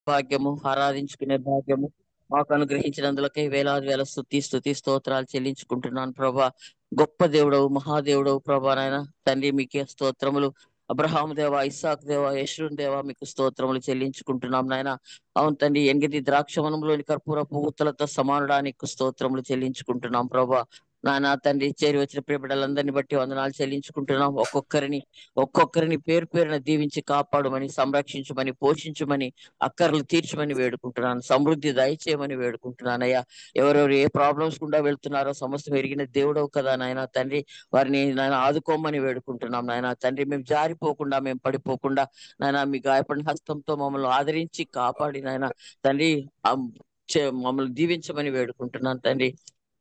భాగ్యము, ఆరాధించుకునే భాగ్యము మాకు అనుగ్రహించినందులకై వేలాది వేల స్తుతి స్తోత్రాలు చెల్లించుకుంటున్నాను ప్రభా. గొప్ప దేవుడవు, మహాదేవుడవు ప్రభా. నాయన తండ్రి మీకే స్తోత్రములు. అబ్రహాము దేవ, ఇస్సాకు దేవ, యెషూరు దేవ, మీకు స్తోత్రములు చెల్లించుకుంటున్నాం నాయన. అవును తండ్రి, ఎంగిది ద్రాక్షవనంలోని కర్పూర పువ్వులతో సమానడానికి స్తోత్రములు చెల్లించుకుంటున్నాం ప్రభా. నాయన తండ్రి, చేరి వచ్చిన ప్రియ బిడ్డలందరినీ బట్టి వందనాలు చెల్లించుకుంటున్నాం. ఒక్కొక్కరిని పేరు పేరున దీవించి కాపాడమని, సంరక్షించమని, పోషించమని, అక్కర్లు తీర్చమని వేడుకుంటున్నాను. సమృద్ధి దయచేయమని వేడుకుంటున్నానయ్యా. ఎవరెవరు ఏ ప్రాబ్లమ్స్ గుండా వెళ్తున్నారో సమస్తం ఎరిగిన దేవుడవు కదా నాయన తండ్రి. వారిని నాయన ఆదుకోమని వేడుకుంటున్నాం నాయన తండ్రి. మేము జారిపోకుండా, మేము పడిపోకుండా నాయన మీ గాయపడిన హస్తంతో మమ్మల్ని ఆదరించి కాపాడి నాయన తండ్రి ఆ మమ్మల్ని దీవించమని వేడుకుంటున్నాను తండ్రి.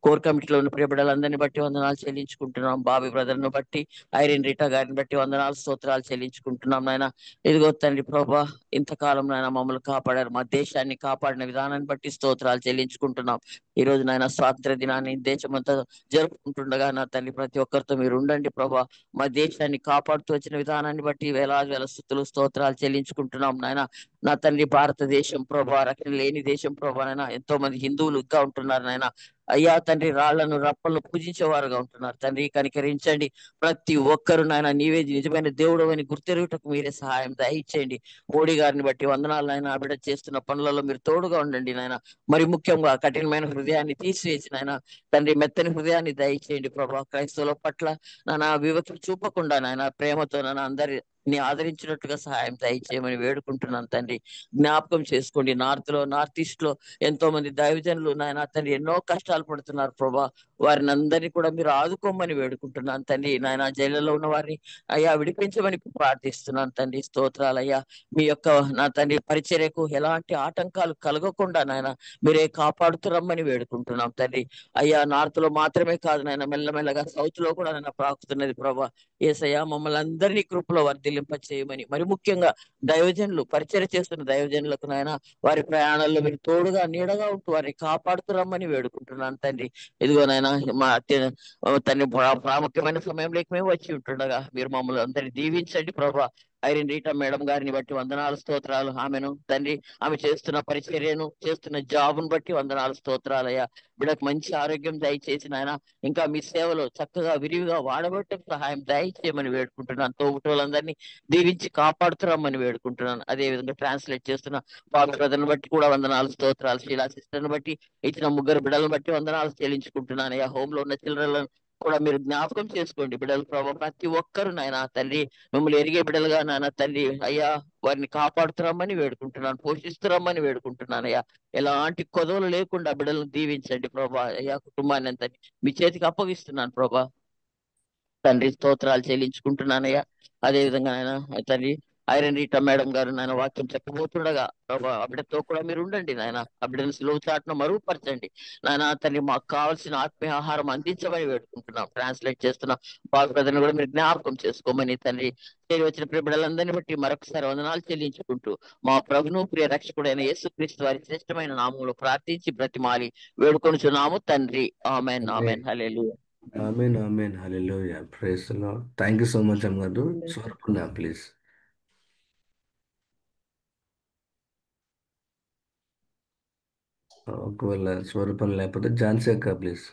కోర్ కమిటీలో ఉన్న ప్రియ బిడ్డలందరినీ బట్టి వందనాలు చెల్లించుకుంటున్నాం. బాబీ బ్రదర్ ను బట్టి, ఐరిన్ రీటా గారిని బట్టి వందనాలు స్తోత్రాలు చెల్లించుకుంటున్నాం నాయన. ఇదిగో తండ్రి ప్రభా, ఇంతకాలం నాయన మమ్మల్ని కాపాడారు. మా దేశాన్ని కాపాడిన విధానాన్ని బట్టి స్తోత్రాలు చెల్లించుకుంటున్నాం. ఈ రోజు నాయన స్వాతంత్ర దినాన్ని దేశమంతా జరుపుకుంటుండగా నా తండ్రి ప్రతి ఒక్కరితో మీరు ఉండండి ప్రభా. మా దేశాన్ని కాపాడుతూ వచ్చిన విధానాన్ని బట్టి వేలాది వేల స్తుతులు స్తోత్రాలు చెల్లించుకుంటున్నాం నాయన. నా తండ్రి భారతదేశం ప్రభా, రక్షణ లేని దేశం ప్రభా. నాయన ఎంతో మంది హిందువులు ఇంకా ఉంటున్నారు నాయన. అయ్యా తండ్రి, రాళ్లను రప్పలను పూజించేవారుగా ఉంటున్నారు తండ్రి. కనికరించండి. ప్రతి ఒక్కరు నాయన నీవే నిజమైన దేవుడు అని గుర్తెరుగుటకు మీరే సహాయం దయచేయండి. మోడీ గారిని బట్టి వందనాలు నాయన. ఆవిడ చేస్తున్న పనులలో మీరు తోడుగా ఉండండి నాయన. మరి ముఖ్యంగా కఠినమైన హృదయాన్ని తీసివేసి నాయన తండ్రి మెత్తని హృదయాన్ని దయచేయండి ప్రభా. క్రైస్తవుల పట్ల నాయన వివక్ష చూపకుండా నాయన ప్రేమతో నాయన అందరిని ఆదరించినట్టుగా సహాయం దయచేయమని వేడుకుంటున్నాను తండ్రి. జ్ఞాపకం చేసుకోండి. నార్త్ ఈస్ట్ లో ఎంతో మంది దైవజనులు నాయన తండ్రి ఎన్నో కష్టాలు పడుతున్నారు ప్రభా. వారిని అందరినీ కూడా మీరు ఆదుకోమని వేడుకుంటున్నాను తండ్రి. నాయన జైళ్ళలో ఉన్న వారిని అయ్యా విడిపించమని ప్రార్థిస్తున్నాను తండ్రి. స్తోత్రాలయ్యా. మీ యొక్క నా తండ్రి పరిచర్యకు ఎలాంటి ఆటంకాలు కలగకుండా నాయన మీరే కాపాడుతురమ్మని వేడుకుంటున్నాం తండ్రి. అయ్యా నార్త్ లో మాత్రమే కాదు నాయన, మెల్లమెల్లగా సౌత్ లో కూడా నాయన ప్రాకుతున్నది ప్రభా. యేసయ్యా, మమ్మల్ని అందరినీ కృపలో వర్ధిల్లింప చేయమని, మరి ముఖ్యంగా దైవజనులు పరిచర్య చేస్తున్న దైవజనులకు నాయన వారి ప్రయాణాల్లో మీరు తోడుగా నీడగా ఉంటూ వారిని కాపాడుతురమ్మని వేడుకుంటున్నాను తండ్రి. ఇదిగో నాయన మా తండ్రి ప్రాముఖ్యమైన సమయంలోకి మేము వచ్చి ఉంటుండగా మీరు మమ్మల్ని అందరినీ దీవించండి ప్రభా. ఐరిన్ రీటా మేడం గారిని బట్టి వందనాలు స్తోత్రాలు. ఆమెను తండ్రి, ఆమె చేస్తున్న పరిచర్యను, చేస్తున్న జాబును బట్టి వందనాలు స్తోత్రాలయ్యా. బిడ్డకు మంచి ఆరోగ్యం దయచేసి నాయన ఇంకా మీ సేవలో చక్కగా విరివిగా వాడబట్టం సహాయం దయచేయమని వేడుకుంటున్నాను. తోబుట్టువులందరినీ దీవించి కాపాడుతురమ్మని వేడుకుంటున్నాను. అదే విధంగా ట్రాన్స్లేట్ చేస్తున్న బాబు బ్రదర్ని బట్టి కూడా వందనాలు స్తోత్రాలు. శీలా సిస్టర్ని బట్టి, ఇచ్చిన ముగ్గురు బిడ్డలను బట్టి వందనాలు చెల్లించుకుంటున్నాను. అయ్యా, హోమ్ లో ఉన్న చిల్డ్రన్ కూడా మీరు జ్ఞాపకం చేసుకోండి. బిడ్డలు ప్రభావ ప్రతి ఒక్కరు నాయన తండ్రి మిమ్మల్ని ఎరిగే బిడ్డలుగా నాయన తండ్రి అయ్యా వారిని కాపాడుతురమ్మని వేడుకుంటున్నాను, పోషిస్తురమ్మని వేడుకుంటున్నాను అయ్యా. ఎలాంటి కొదవలు లేకుండా బిడ్డలను దీవించండి ప్రభా. అయ్యా, కుటుంబాన్ని అంతా మీ చేతికి అప్పగిస్తున్నాను ప్రభా. తండ్రి స్తోత్రాలు చెల్లించుకుంటున్నానయ్యా. అదే విధంగా నాయన తండ్రి ఐరన్ రీటా మేడం గారు నాయన వాక్యం చెప్పబోతుండగా ప్రభా ఆ బిడ్డతో కూడా మీరు ఉండండి నాయన. ఆ బిడ్డను సులువు చాటును మరుగుపరచండి నాయన తండ్రి. మాకు కావాల్సిన ఆత్మీయ ఆహారం అందించమని వేడుకుంటున్నాం. ట్రాన్స్లేట్ చేస్తున్న బాబు బ్రదర్ని కూడా మీరు జ్ఞాపకం చేసుకోమని తండ్రి. చేరి వచ్చిన ప్రియ బిడ్డలందరినీ బట్టి మరొకసారి వందనాలు చెల్లించుకుంటూ మా ప్రభును ప్రియ రక్షకుడైన యేసుక్రీస్తు వారి శ్రేష్టమైన నామములో ప్రార్థించి బ్రతిమాలి వేడుకొనుచున్నాము తండ్రి. Amen, amen, hallelujah. Amen, amen, hallelujah. Praise the lord. Thank you so much అమ్మగారు. స్వరూపణ ప్లీజ్. ఒకవేళ స్వరూపం లేకపోతే ఝాన్సీ అక్క please.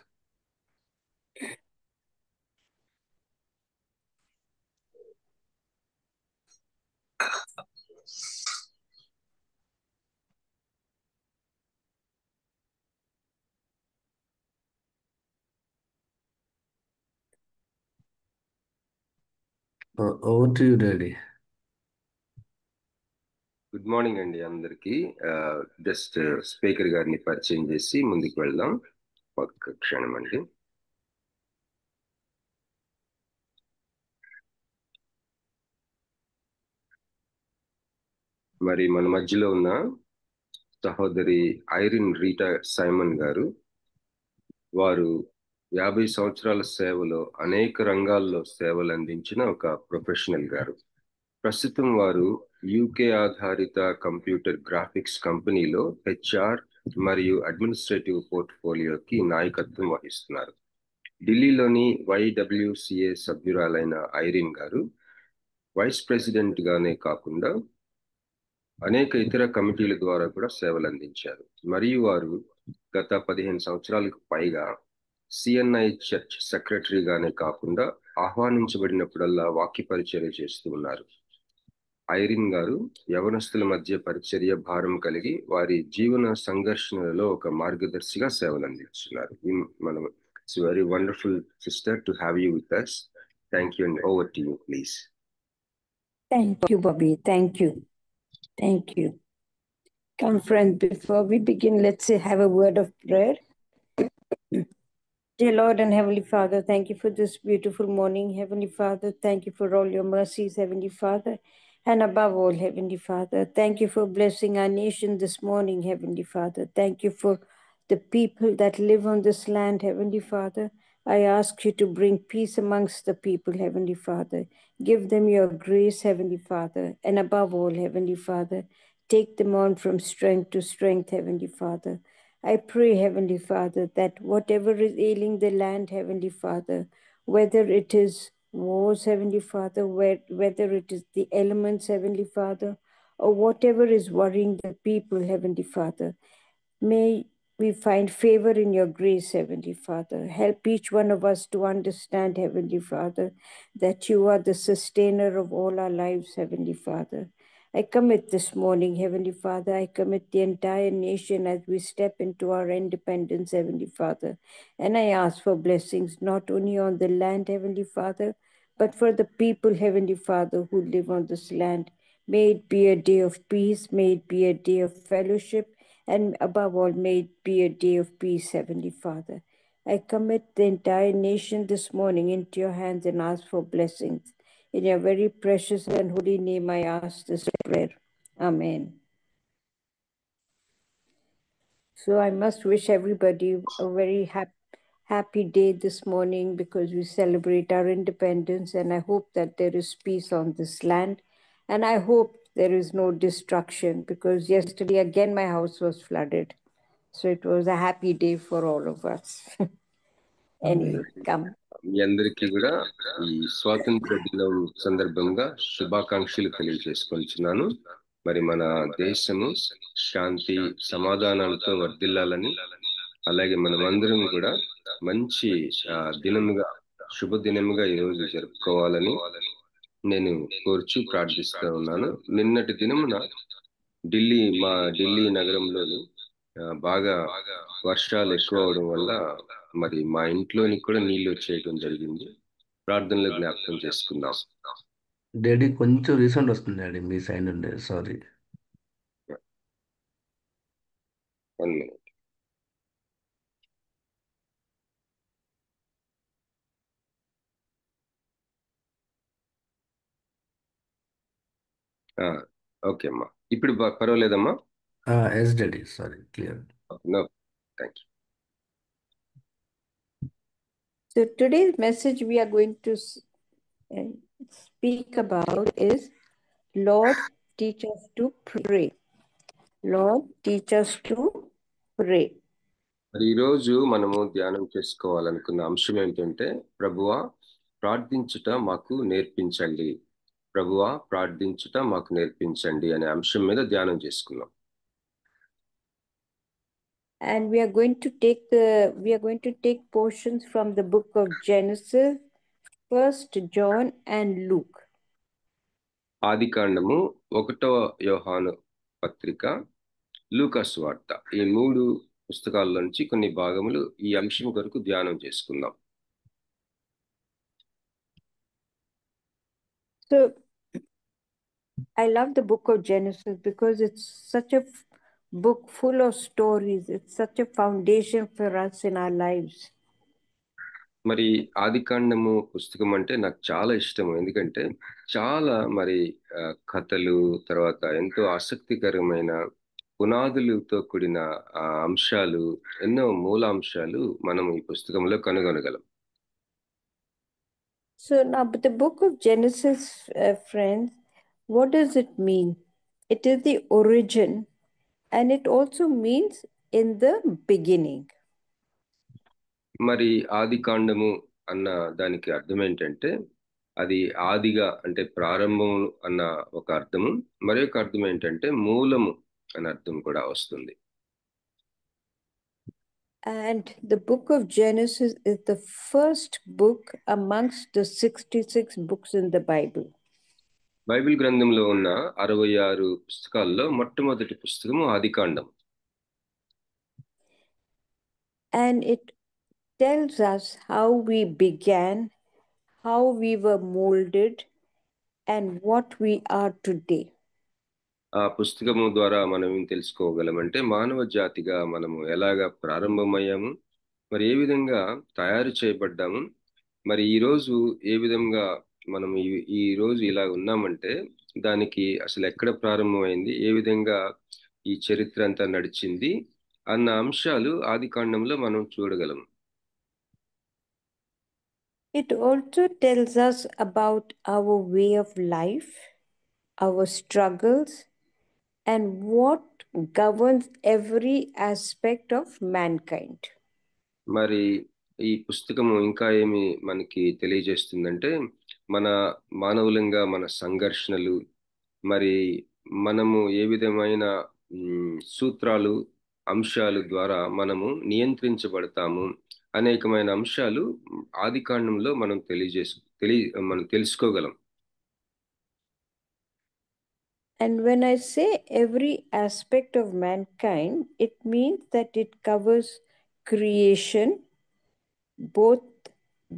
Over to you daddy. Good morning అండి అందరికి. జస్ట్ స్పీకర్ గారిని పరిచయం చేసి ముందుకు వెళ్దాం. ఒక్క క్షణం అండి. మరి మన మధ్యలో ఉన్న సహోదరి ఐరిన్ రీటా సైమన్ గారు, వారు 50 సంవత్సరాల సేవలో అనేక రంగాల్లో సేవలు అందించిన ఒక ప్రొఫెషనల్ గారు. ప్రస్తుతం వారు యూకే ఆధారిత కంప్యూటర్ గ్రాఫిక్స్ కంపెనీలో హెచ్ఆర్ మరియు అడ్మినిస్ట్రేటివ్ పోర్ట్ఫోలియోకి నాయకత్వం వహిస్తున్నారు. ఢిల్లీలోని YWCA సభ్యురాలైన ఐరిన్ గారు వైస్ ప్రెసిడెంట్ గానే కాకుండా అనేక ఇతర కమిటీల ద్వారా కూడా సేవలు అందించారు. మరియు వారు గత 15 సంవత్సరాలకు పైగా సిఎన్ఐ చర్చ్ సెక్రటరీగానే కాకుండా ఆహ్వానించబడినప్పుడల్లా వాక్య పరిచర్య చేస్తూ ఉన్నారు. ఐరిన్ గారు యవనస్తుల మధ్య పరిచర్య భారం కలిగి వారి జీవన సంఘర్షణలలో ఒక మార్గదర్శిగా సేవలు అందిస్తున్నారు. మనం it's very wonderful sister to have you with us. Thank you, and over to you, please. Thank you, Bobby. Thank you. Thank you. Come, friends, before we begin, let's have a word of prayer. Dear Lord and Heavenly Father, thank you for this beautiful morning. Heavenly Father, thank you for all your mercies, Heavenly Father. And above all, Heavenly Father, thank you for blessing our nation this morning, Heavenly Father. Thank you for the people that live on this land, Heavenly Father. I ask you to bring peace amongst the people, Heavenly Father. Give them your grace, Heavenly Father. And above all, Heavenly Father, take them on from strength to strength, Heavenly Father. I pray, Heavenly Father, that whatever is ailing the land, Heavenly Father, whether it is wars, Heavenly Father, whether it is the elements, Heavenly Father, or whatever is worrying the people, Heavenly Father, may we find favor in your grace, Heavenly Father. Help each one of us to understand, Heavenly Father, that you are the sustainer of all our lives, Heavenly Father. I commit this morning, Heavenly Father, I commit the entire nation as we step into our independence, Heavenly Father. And I ask for blessings not only on the land, Heavenly Father, but for the people, Heavenly Father, who live on this land. May it be a day of peace, may it be a day of fellowship, and above all, may it be a day of peace, Heavenly Father. I commit the entire nation this morning into your hands and ask for blessings. In your very precious and holy name, I ask this prayer. Amen. So I must wish everybody a very happy day this morning because we celebrate our independence, and I hope that there is peace on this land. And I hope there is no destruction because yesterday again my house was flooded. So it was a happy day for all of us. Anyway, come. మీ అందరికీ కూడా ఈ స్వాతంత్ర దినం సందర్భంగా శుభాకాంక్షలు తెలియజేసుకుంటున్నాను. మరి మన దేశము శాంతి సమాధానాలతో వర్ధిల్లాలని, అలాగే మనమందరం కూడా మంచి దినముగా శుభదినముగా ఈరోజు జరుపుకోవాలని నేను కోర్చు ప్రార్థిస్తూ ఉన్నాను. నిన్నటి దినమున ఢిల్లీ నగరంలోని బాగా వర్షాలు ఎక్కువ అవడం వల్ల మరి మా ఇంట్లోని కూడా నీళ్లు వచ్చేయడం జరిగింది. ప్రార్థనలో జ్ఞాపకం చేసుకుందాం. డాడీ కొంచెం రీసౌండ్ వస్తుంది డాడీ మీ సైడ్ నుండి, సారీ. 1 minute. ఓకే అమ్మా, ఇప్పుడు పర్వాలేదమ్మా? Yes daddy, sorry, clear. No, thank you. So today's message we are going to speak about is Lord, teach us to pray. Lord, teach us to pray. మరి ఈరోజు మనము ధ్యానం చేసుకోవాలనుకున్న అంశం ఏంటంటే, ప్రభువా ప్రార్థించుట మాకు నేర్పించండి, ప్రభువా ప్రార్థించుట మాకు నేర్పించండి అనే అంశం మీద ధ్యానం చేసుకున్నాం. And we are going to take portions from the book of Genesis, 1 John and Luke. ఆదికాండము, 1వ యోహాను పత్రిక, లూకా సువార్త, ఈ 3 పుస్తకాల నుంచి కొన్ని భాగములు ఈ అంశం కొరకు ధ్యానం చేసుకుందాం. So I love the book of Genesis because it's such a book full of stories. It's such a foundation for us in our lives. మరి ఆదికాండము పుస్తకం అంటే నాకు చాలా ఇష్టము. ఎందుకంటే చాలా మరి కథలు, తర్వాత ఎంతో ఆసక్తికరమైన పునాదులతో కూడిన అంశాలు, ఎన్నో మూలాంశాలు మనం ఈ పుస్తకంలో కనుగొనగలం. So now, but the book of Genesis, friends, what does it mean? It is the origin, and it also means in the beginning. మరి ఆదికాండము అన్న దానికి అర్థం ఏంటంటే అది ఆదిగా అంటే ప్రారంభం అన్న ఒక అర్థము, మరి ఒక అర్థం ఏంటంటే మూలము అనే అర్థం కూడా వస్తుంది. And the book of Genesis is the first book amongst the 66 books in the Bible. Bible గ్రంథంలో ఉన్న 66 పుస్తకాల్లో మొట్టమొదటి పుస్తకము ఆదికాండం. And it tells us how we began, how we were molded, and what we are today. ఆ పుస్తకము ద్వారా మనం ఏం తెలుసుకోగలమంటే మానవ జాతిగా మనము ఎలాగా ప్రారంభమయ్యాము, మరి ఏ విధంగా తయారు చేయబడ్డాము, మరి ఈ రోజు ఏ విధంగా మనం ఈ రోజు ఇలా ఉన్నామంటే దానికి అసలు ఎక్కడ ప్రారంభమైంది, ఏ విధంగా ఈ చరిత్ర అంతా నడిచింది అన్న అంశాలు ఆదికాండంలో మనం చూడగలము. It also tells us about our way of life, our struggles, and what governs every aspect of mankind. మరి ఈ పుస్తకము ఇంకా ఏమి మనకి తెలియజేస్తుందంటే మన మానవులంగా మన సంఘర్షణలు, మరి మనము ఏ విధమైన సూత్రాలు అంశాలు ద్వారా మనము నియంత్రించబడతాము అనేకమైన అంశాలు ఆదికాండంలో మనం మనం తెలుసుకోగలం. And when I say every aspect of mankind, it means that it covers creation, both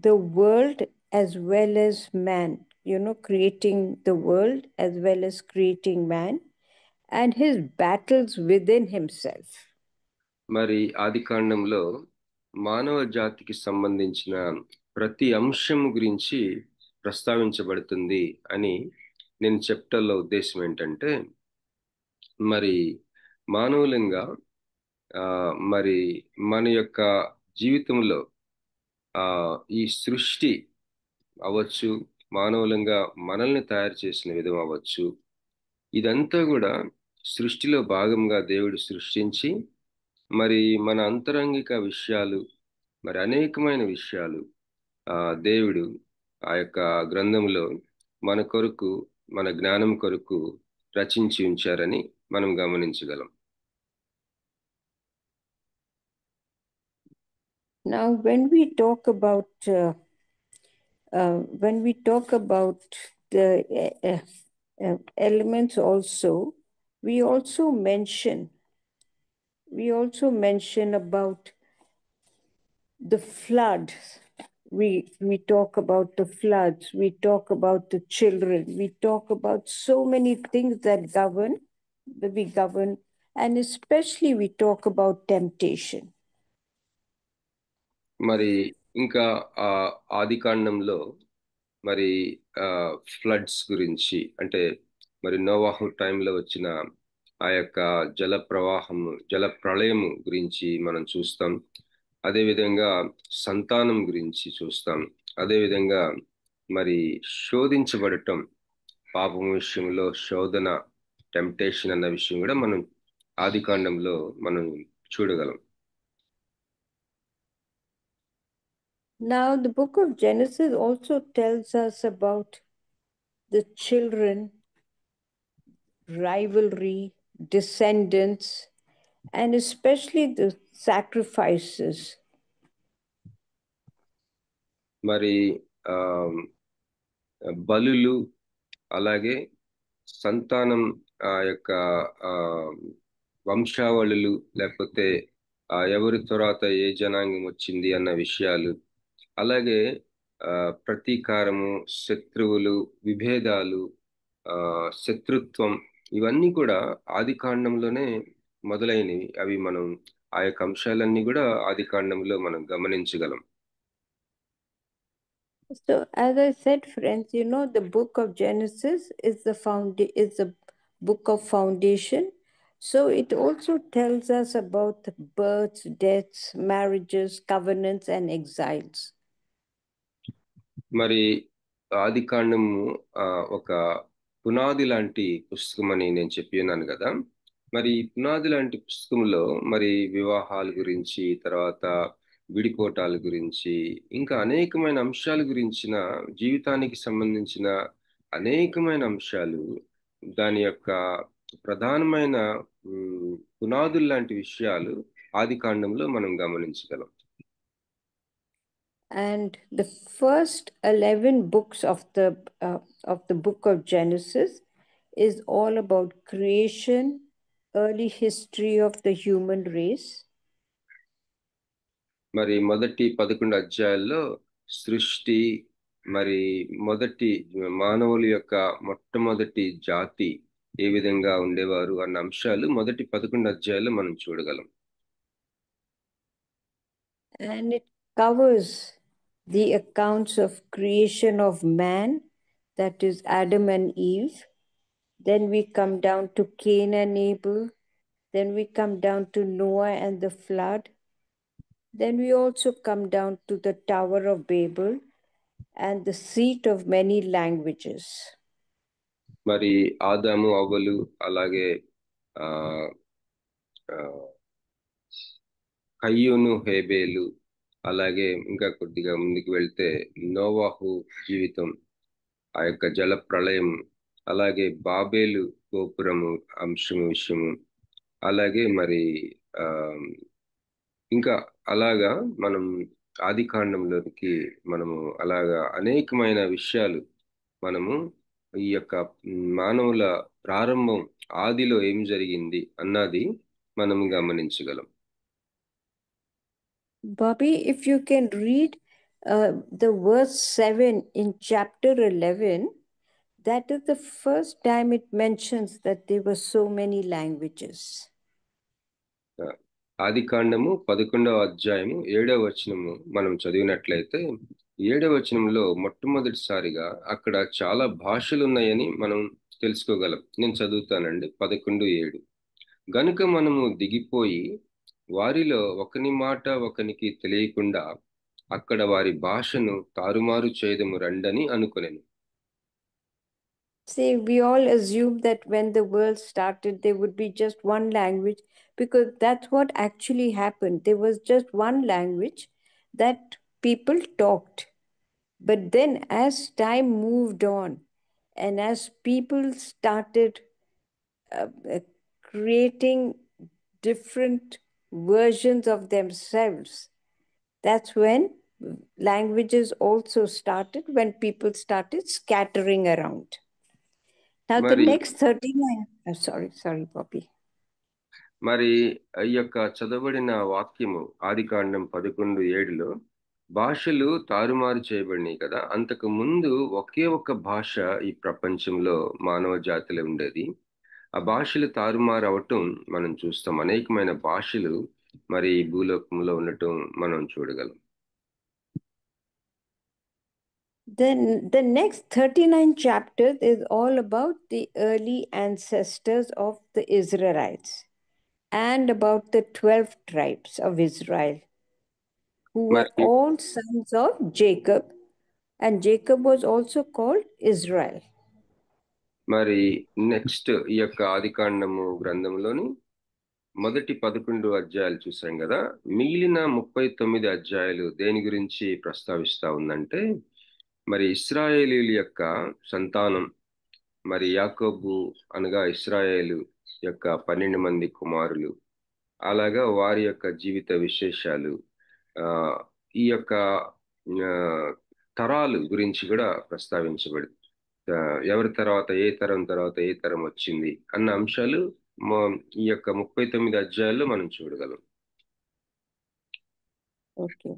the world as well as man, creating the world as well as creating man, and his battles within himself. మరి ఆదికాండంలో మానవ జాతికి సంబంధించిన ప్రతి అంశం గురించి ప్రస్తావించబడుతుంది అని నేను చెప్పటంలో ఉద్దేశం ఏంటంటే, మరి మానవులంగా మరి మన యొక్క జీవితంలో ఈ సృష్టి అవ్వచ్చు, మానవులంగా మనల్ని తయారు చేసిన విధం అవ్వచ్చు, ఇదంతా కూడా సృష్టిలో భాగంగా దేవుడు సృష్టించి మరి మన అంతరంగిక విషయాలు, మరి అనేకమైన విషయాలు దేవుడు ఆ యొక్క గ్రంథంలో మన కొరకు, మన జ్ఞానం కొరకు రచించి ఉంచారని మనం గమనించగలం. Now, when we talk about the elements also, we also mention about the floods. We talk about the floods, we talk about the children, we talk about so many things that we govern, and especially we talk about temptation. మరి ఇంకా ఆదికాండంలో మరి floods గురించి, అంటే మరి నోవాహు టైంలో వచ్చిన ఆ యొక్క జల ప్రళయము గురించి మనం చూస్తాం. అదేవిధంగా సంతానం గురించి చూస్తాం. అదేవిధంగా మరి శోధించబడటం, పాపం విషయంలో శోధన, టెంప్టేషన్ అన్న విషయం కూడా మనం ఆదికాండంలో మనం చూడగలం. Now, the book of Genesis also tells us about the children, rivalry, descendants, and especially the sacrifices. మరి బలులు, అలాగే సంతానం యొక్క వంశావళులు, లేకపోతే ఎవరి తర్వాత ఏ జనాంగం వచ్చింది అన్న విషయాలు, అలాగే ప్రతీకారము, శత్రువులు, విభేదాలు, శత్రుత్వం, ఇవన్నీ కూడా ఆదికాండంలోనే మొదలైనవి. అవి మనం ఆ యొక్క అంశాలన్నీ కూడా ఆదికాండంలో మనం గమనించగలం. So, as I said, friends, the book of Genesis is the book of foundation. So it also tells us about the births, deaths, marriages, covenants, and exiles. మరి ఆదికాండము ఒక పునాది లాంటి పుస్తకం అని నేను చెప్పి ఉన్నాను కదా. మరి పునాది లాంటి పుస్తకంలో మరి వివాహాల గురించి, తర్వాత విడిపోటాల గురించి, ఇంకా అనేకమైన అంశాల గురించిన జీవితానికి సంబంధించిన అనేకమైన అంశాలు, దాని యొక్క ప్రధానమైన పునాదులు లాంటి విషయాలు ఆది కాండంలో మనం గమనించగలం. And the first 11 books of the book of Genesis is all about creation, early history of the human race. మరి మొదటి 11 అధ్యాయాల్లో సృష్టి, మరి మొదటి మానవుల యొక్క మొట్టమొదటి జాతి ఏ విధంగా ఉండేవారు అన్న అంశాలు మొదటి 11 అధ్యాయాల్లో మనం చూడగలం. And it covers the accounts of creation of man, that is Adam and Eve. Then we come down to Cain and Abel. Then we come down to Noah and the flood. Then we also come down to the Tower of Babel and the seat of many languages. మరి ఆదాము అవ్వలు, అలాగే కయ్యూను హేబేలు, అలాగే ఇంకా కొద్దిగా ముందుకు వెళ్తే నోవాహు జీవితం, ఆ యొక్క జల ప్రళయం, అలాగే బాబేలు గోపురము విషయము, అలాగే మరి ఇంకా అలాగా మనం ఆది కాండంలోనికి మనము అలాగా అనేకమైన విషయాలు మనము ఈ యొక్క మానవుల ప్రారంభం ఆదిలో ఏం జరిగింది అన్నది మనము గమనించగలం. Bobby, if you can read the verse 7 in chapter 11, that is the first time it mentions that there were so many languages. ఆది కాండము 11వ అధ్యాయము 7వ వచనము మనం చదివినట్లయితే 7వ వచనంలో మొట్టమొదటిసారిగా అక్కడ చాలా భాషలు ఉన్నాయని మనం తెలుసుకోగలం. నేను చదువుతానండి. 11:7. గనుక మనము దిగిపోయి వారిలో ఒకని మాట ఒకనికి తెలియకుండా అక్కడ వారి భాషను తారుమారు చేయదము రండని అనుకొనెను. See, we all assume that when the world started, there would be just one language, because that's what actually happened. There was just one language that people talked. But then as time moved on and as people started creating different versions of themselves, that's when languages also started, when people started scattering around. Now the next 39, sorry, Bobby. మరి ఈ యొక్క చదవబడిన వాక్యము ఆది కాండం 11:7లో భాషలు తారుమారు చేయబడినాయి కదా. అంతకు ముందు ఒకే ఒక్క భాష ఈ ప్రపంచంలో మానవ జాతిలో ఉండేది. ఆ భాషలు తారుమారు అవటం మనం చూస్తాం. అనేకమైన భాషలు మరి భూలోకంలో ఉండటం మనం చూడగలం. Then the next 39 chapters is all about the early ancestors of the Israelites and about the 12 tribes of Israel, who were all sons of Jacob, and Jacob was also called Israel. మరి next ఈ యొక్క ఆదికాండము గ్రంథంలోని మొదటి 11 అధ్యాయాలు చూసాం కదా. మిగిలిన 39 అధ్యాయాలు దేని గురించి ప్రస్తావిస్తా ఉందంటే, మరి ఇశ్రాయేలీల యొక్క సంతానం, మరి యాకోబు అనగా ఇశ్రాయేలు యొక్క 12 మంది కుమారులు, అలాగా వారి యొక్క జీవిత విశేషాలు, ఈ యొక్క తరాలు గురించి కూడా ప్రస్తావించబడింది. ఎవరి తర్వాత ఏ తరం వచ్చింది అన్న అంశాలు ఈ యొక్క 39 అధ్యాయాల్లో మనం చూడగలం. Okay.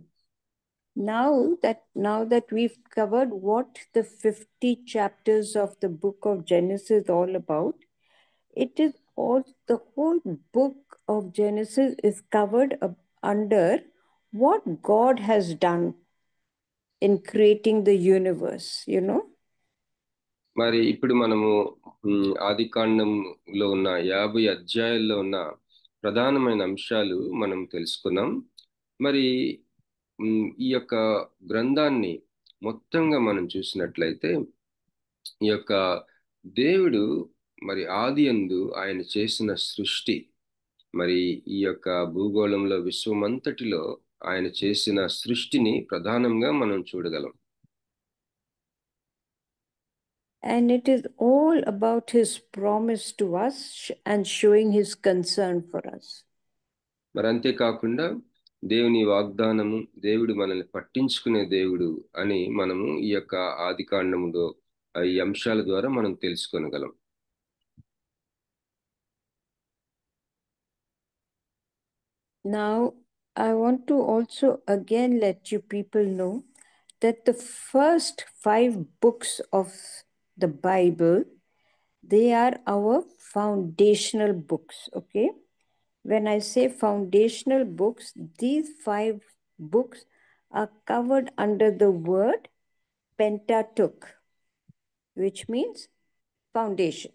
Now that we've covered what the 50 chapters of the book of Genesis is all about, it is all, the whole book of Genesis is covered under what God has done in creating the universe, you know. మరి ఇప్పుడు మనము ఆది కాండంలో ఉన్న 50 అధ్యాయాల్లో ఉన్న ప్రధానమైన అంశాలు మనం తెలుసుకున్నాం. మరి ఈ యొక్క గ్రంథాన్ని మొత్తంగా మనం చూసినట్లయితే ఈ యొక్క దేవుడు మరి ఆది యందు ఆయన చేసిన సృష్టి, మరి ఈ యొక్క భూగోళంలో విశ్వమంతటిలో ఆయన చేసిన సృష్టిని ప్రధానంగా మనం చూడగలం. And it is all about his promise to us and showing his concern for us. మరి అంతేకాకుండా దేవుని వాగ్దానము, దేవుడు మనల్ని పట్టించుకునే దేవుడు అని మనము ఈ యొక్క ఆది కాండములో ఈ అంశాల ద్వారా మనం తెలుసుకోగలం. Now, I want to also again let you people know that the first 5 books of the Bible, they are our foundational books, okay? When I say foundational books, these 5 books are covered under the word Pentateuch, which means foundation.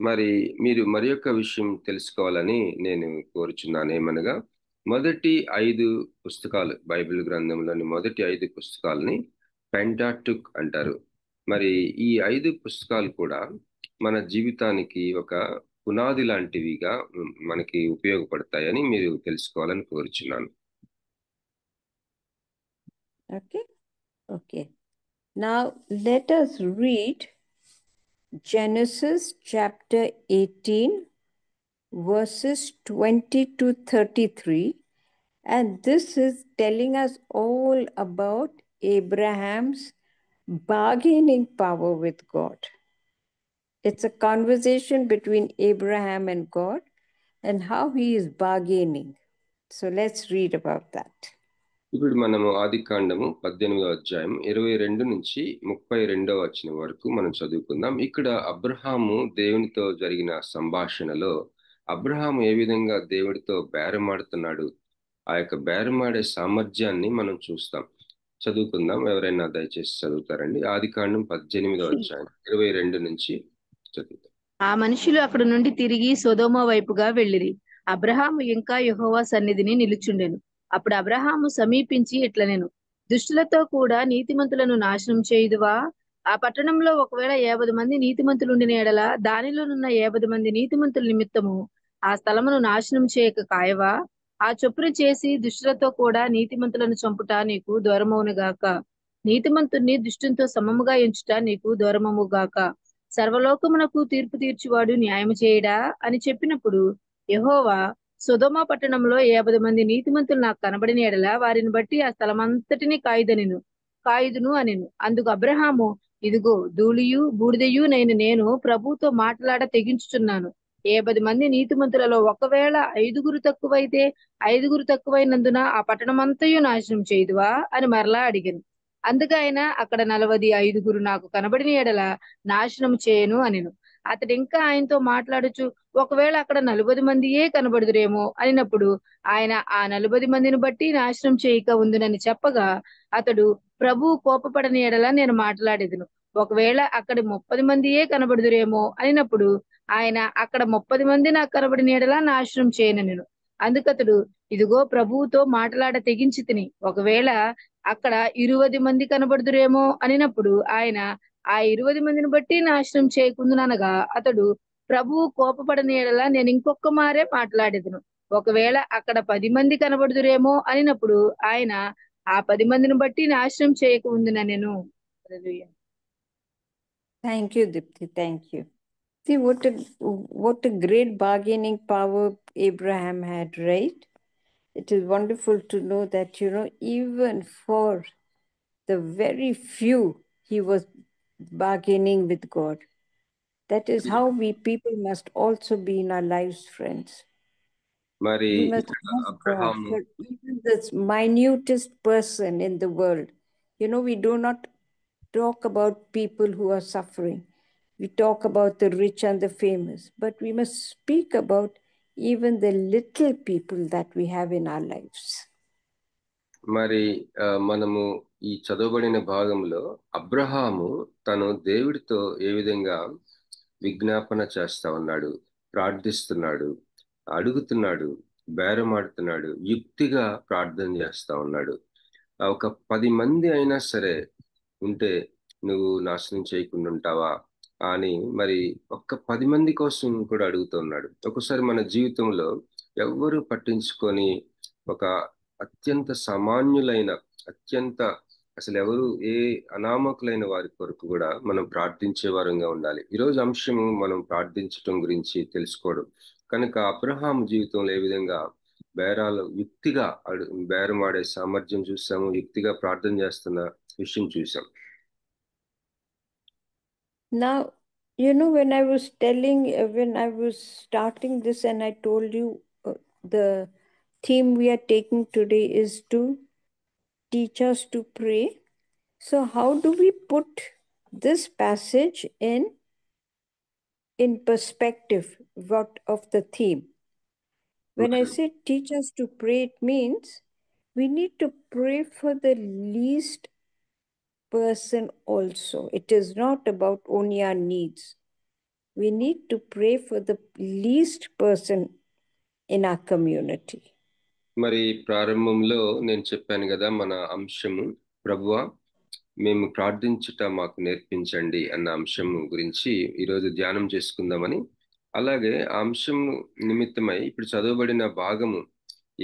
మరి మీరు మరి యొక్క విషయం తెలుసుకోవాలని నేను కోరుచున్నాను. ఏమనగా మొదటి 5 పుస్తకాలు, బైబిల్ గ్రంథంలోని మొదటి 5 పుస్తకాలని పెంటాటుక్ అంటారు. మరి ఈ 5 పుస్తకాలు కూడా మన జీవితానికి ఒక పునాది లాంటివిగా మనకి ఉపయోగపడతాయని మీరు తెలుసుకోవాలని కోరుచున్నాను. Okay. Now let us read Genesis chapter 18 verses 20 to 33, and this is telling us all about Abraham's bargaining power with God. It's a conversation between Abraham and God and how he is bargaining. So let's read about that. ఇప్పుడు మనము ఆది కాండము 18వ అధ్యాయం 22 నుంచి 32వ వచనం వరకు మనం చదువుకుందాం. ఇక్కడ అబ్రహాము దేవునితో జరిగిన సంభాషణలో అబ్రహాము ఏ విధంగా దేవుడితో బేరమాడుతున్నాడు, ఆ యొక్క బేరమాడే సామర్థ్యాన్ని మనం చూస్తాం. చదువుకుందాం. ఎవరైనా దయచేసి చదువుతారండి. ఆది కాండం 18వ అధ్యాయం 22 నుంచి చదువుతాం. ఆ మనుషులు అక్కడ నుండి తిరిగి సొదొమ వైపుగా వెళ్ళిరి. అబ్రహాము ఇంకా యెహోవా సన్నిధిని నిలుచుండెను. అప్పుడు అబ్రహాము సమీపించి ఇట్లనెను, దుష్టులతో కూడా నీతిమంతులను నాశనం చేయుదువా? ఆ పట్టణంలో ఒకవేళ 50 మంది నీతిమంతులుండిన ఎడల దానిలోనున్న 50 మంది నీతిమంతుల నిమిత్తము ఆ స్థలమును నాశనం చేయక కాయవా? ఆ చొప్పున చేసి దుష్టులతో కూడా నీతిమంతులను చంపుట నీకు దూరమవునుగాక. నీతిమంతుణ్ణి దుష్టునితో సమముగా ఎంచుట నీకు దూరమవుగాక. సర్వలోకమునకు తీర్పు తీర్చువాడు న్యాయము చేయడా అని చెప్పినప్పుడు యెహోవా, సొదొమ పట్టణంలో 50 మంది నీతిమంతులు నాకు కనబడిన ఎడల వారిని బట్టి ఆ స్థలమంతటిని కాయుదును అనెను. అందుకు అబ్రహాము, ఇదిగో ధూళియు బూడిదయు నేను ప్రభువుతో మాట్లాడ తెగించుచున్నాను. 50 మంది నీతిమంతులలో ఒకవేళ 5 తక్కువైతే 5 తక్కువైనందున ఆ పట్టణమంతయు నాశనం చేయుదువా అని మరలా అడిగాను. అందుకు ఆయన, అక్కడ 45 నాకు కనబడిన ఎడల నాశనం చేయను అనెను. అతడు ఇంకా ఆయనతో మాట్లాడుచు, ఒకవేళ అక్కడ 40 మందియే కనబడుదురేమో అనినప్పుడు ఆయన, ఆ 40 మందిని బట్టి నాశనం చేయక ఉందునని చెప్పగా, అతడు, ప్రభువు కోపపడని ఎడల నేను మాట్లాడేదును. ఒకవేళ అక్కడ 30 మందియే కనబడుదురేమో అనినప్పుడు ఆయన, అక్కడ 30 మంది నాకు కనబడిన ఎడల నాశనం చేయనెను. అందుకతడు, ఇదిగో ప్రభువుతో మాట్లాడ తెగించి తిని, ఒకవేళ అక్కడ 20 మంది కనబడుదురేమో అనినప్పుడు ఆయన, ఆ 20 మందిని బట్టి నాశనం చేయకుందుననగా, అతడు, ప్రభువు కోపపడని ఎడల నేను ఇంకొక మారే మాట్లాడేదును. ఒకవేళ అక్కడ 10 మంది కనబడుదురేమో అనినప్పుడు ఆయన, ఆ 10 మందిని బట్టి నాశనం చేయకుందుననెను. హల్లెలూయా. Thank you, Dipti. Thank you. See what a great bargaining power Abraham had, right? It is wonderful to know that, even for the very few, he was bargaining with God. That is how we people must also be in our lives, friends. మరి We must ask God for even this minutest person in the world. We do not talk about people who are suffering. We talk about the rich and the famous, but we must speak about even the little people that we have in our lives. మరి మనము ఈ చదవబడిన భాగంలో అబ్రహాము తను దేవుడితో ఏ విధంగా విజ్ఞాపన చేస్తా ఉన్నాడు, ప్రార్థిస్తున్నాడు, అడుగుతున్నాడు, బేరమాడుతున్నాడు, యుక్తిగా ప్రార్థన చేస్తా ఉన్నాడు. ఒక 10 మంది అయినా సరే ఉంటే నువ్వు నాశనం చేయకుండా ఉంటావా అని మరి ఒక్క 10 మంది కోసం కూడా అడుగుతున్నాడు. ఒకసారి మన జీవితంలో ఎవ్వరు పట్టించుకొని ఒక అత్యంత సామాన్యులైన, అత్యంత అసలు ఎవరు ఏ అనామకులైన వారి కొరకు కూడా మనం ప్రార్థించే వారంగా ఉండాలి. ఈరోజు అంశము మనం ప్రార్థించటం గురించి తెలుసుకోవడం కనుక అబ్రహాం జీవితంలో ఏ విధంగా బేరాలు యుక్తిగా బేరమాడే సామర్థ్యం చూసాము, యుక్తిగా ప్రార్థన చేస్తున్న విషయం చూసాం. Now, when I was starting this and I told you the theme we are taking today is to teach us to pray. So how do we put this passage in perspective of the theme? When I say teach us to pray, it means we need to pray for the least person also. It is not about only our needs. We need to pray for the least person in our community. మరి ప్రారంభంలో నేను చెప్పాను కదా, మన అంశము ప్రభువా మేము ప్రార్థించుట మాకు నేర్పించండి అన్న అంశం గురించి ఈరోజు ధ్యానం చేసుకుందామని. అలాగే ఆ అంశం నిమిత్తమై ఇప్పుడు చదవబడిన భాగము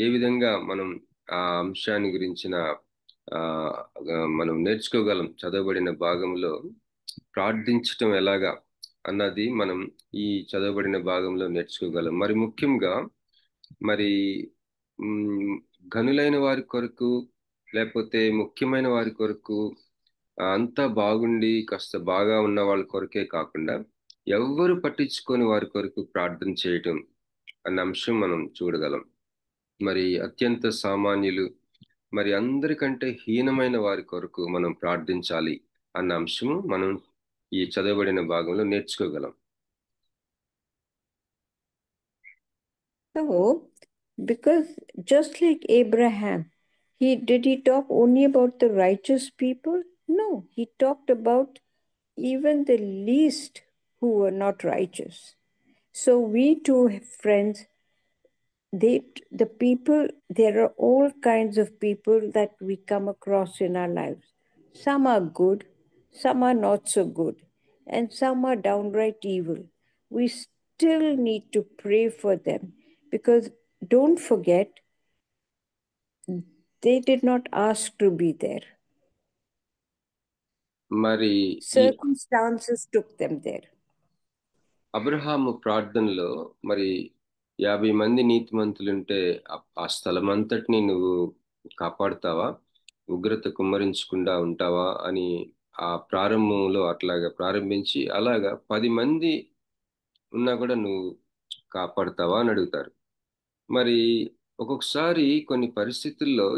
ఏ విధంగా మనం ఆ అంశాన్ని గురించిన మనం నేర్చుకోగలం, చదవబడిన భాగంలో ప్రార్థించటం ఎలాగా అన్నది మనం ఈ చదవబడిన భాగంలో నేర్చుకోగలం. మరి ముఖ్యంగా మరి ఘనులైన వారి కొరకు లేకపోతే ముఖ్యమైన వారి కొరకు అంతా బాగుండి కాస్త బాగా ఉన్న వాళ్ళ కొరకే కాకుండా ఎవ్వరు పట్టించుకొని వారి కొరకు ప్రార్థన చేయటం అన్న అంశం మనం చూడగలం. మరి అత్యంత సామాన్యులు, మరి అందరికంటే హీనమైన వారి కొరకు మనం ప్రార్థించాలి అన్న అంశము మనం ఈ చదవబడిన భాగంలో నేర్చుకోగలం. So, because just like Abraham, did he talk only about the righteous people? No, he talked about even the least who were not righteous. So we too, friends, there are all kinds of people that we come across in our lives. Some are good, some are not so good, and some are downright evil. We still need to pray for them because don't forget, they did not ask to be there. మరి Circumstances took them there. Abraham ప్రార్థనలో మరి 50 మంది నీతిమంతులుంటే ఆ స్థలం అంతటిని నువ్వు కాపాడుతావా, ఉగ్రత కుమ్మరించకుండా ఉంటావా అని ఆ ప్రారంభంలో అట్లాగా ప్రారంభించి అలాగా 10 మంది ఉన్నా కూడా నువ్వు కాపాడుతావా అని అడుగుతారు. మరి ఒక్కొక్కసారి కొన్ని పరిస్థితుల్లో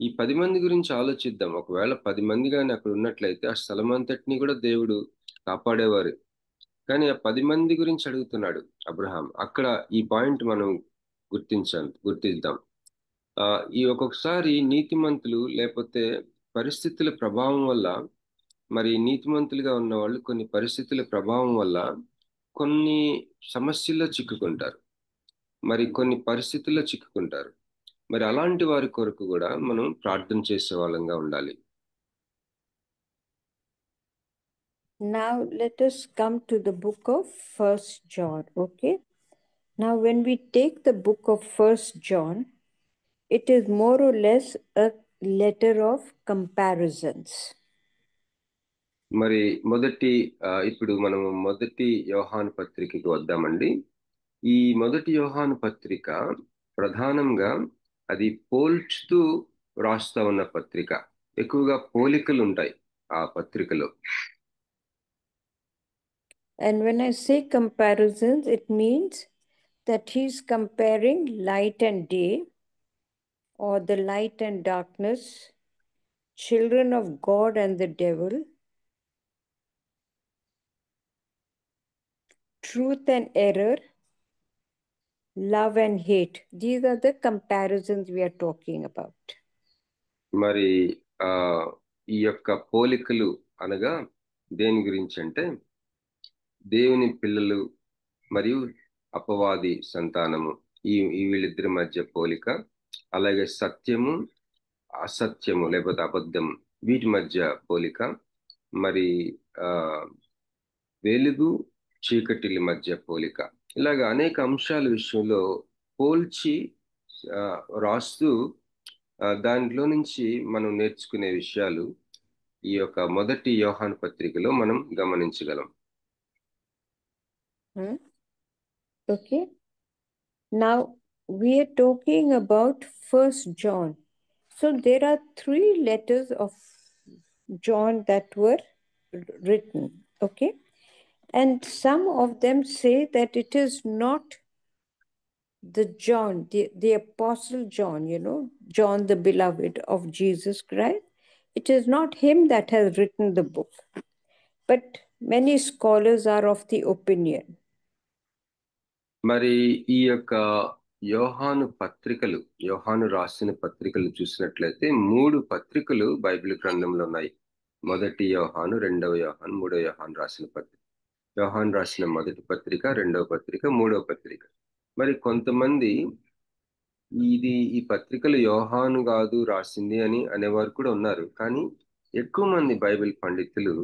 ఈ 10 మంది గురించి ఆలోచిద్దాం. ఒకవేళ 10 మంది కానీ అక్కడ ఉన్నట్లయితే ఆ స్థలం అంతటిని కూడా దేవుడు కాపాడేవారు. కానీ ఆ 10 మంది గురించి అడుగుతున్నాడు అబ్రహాం. అక్కడ ఈ పాయింట్ మనం గుర్తిద్దాం. ఈ ఒక్కొక్కసారి నీతిమంతులు లేకపోతే పరిస్థితుల ప్రభావం వల్ల, మరి నీతిమంతులుగా ఉన్న వాళ్ళు కొన్ని పరిస్థితుల ప్రభావం వల్ల కొన్ని సమస్యల్లో చిక్కుకుంటారు, మరి కొన్ని పరిస్థితుల్లో చిక్కుకుంటారు. మరి అలాంటి వారి కొరకు కూడా మనం ప్రార్థన చేసే వాళ్ళంగా ఉండాలి. Now let us come to the book of 1 John, okay? Now when we take the book of 1 John, it is more or less a letter of comparisons. మరి ఇప్పుడు మనము మొదటి యోహాను పత్రికకి వద్దామండి. ఈ మొదటి యోహాను పత్రిక ప్రధానంగా అది పోల్చుతూ రాస్తా ఉన్న పత్రిక. ఎక్కువగా పోలికలు ఉంటాయి ఆ పత్రికలో. And when I say comparisons, it means that he's comparing light and day, or the light and darkness, children of God and the devil, truth and error, love and hate. These are the comparisons we are talking about. మరి ఈ యొక్క పోలికలు అనగా దేని గురించి అంటే దేవుని పిల్లలు మరియు అపవాది సంతానము, ఈ వీళ్ళిద్దరి మధ్య పోలిక. అలాగే సత్యము అసత్యము లేకపోతే అబద్ధము, వీటి మధ్య పోలిక. మరి వెలుగు చీకటిల మధ్య పోలిక. ఇలాగ అనేక అంశాల విషయంలో పోల్చి రాస్తూ దాంట్లో నుంచి మనం నేర్చుకునే విషయాలు ఈ యొక్క మొదటి యోహాను పత్రికలో మనం గమనించగలం. Okay. Now we are talking about First John. So there are 3 letters of John that were written. Okay. And some of them say that it is not the John, the Apostle John, John the beloved of Jesus Christ. It is not him that has written the book. But many scholars are of the opinion. మరి ఈ యొక్క యోహాను రాసిన పత్రికలు చూసినట్లయితే 3 పత్రికలు Bible గ్రంథంలో ఉన్నాయి. మొదటి యోహాను, రెండవ యోహాను, మూడవ యోహాను రాసిన పత్రిక. యోహాను రాసిన మొదటి పత్రిక, రెండవ పత్రిక, మూడవ పత్రిక. మరి కొంతమంది ఈ పత్రికలు యోహాను కాదు రాసింది అని అనేవారు కూడా ఉన్నారు. కానీ ఎక్కువ మంది బైబిల్ పండితులు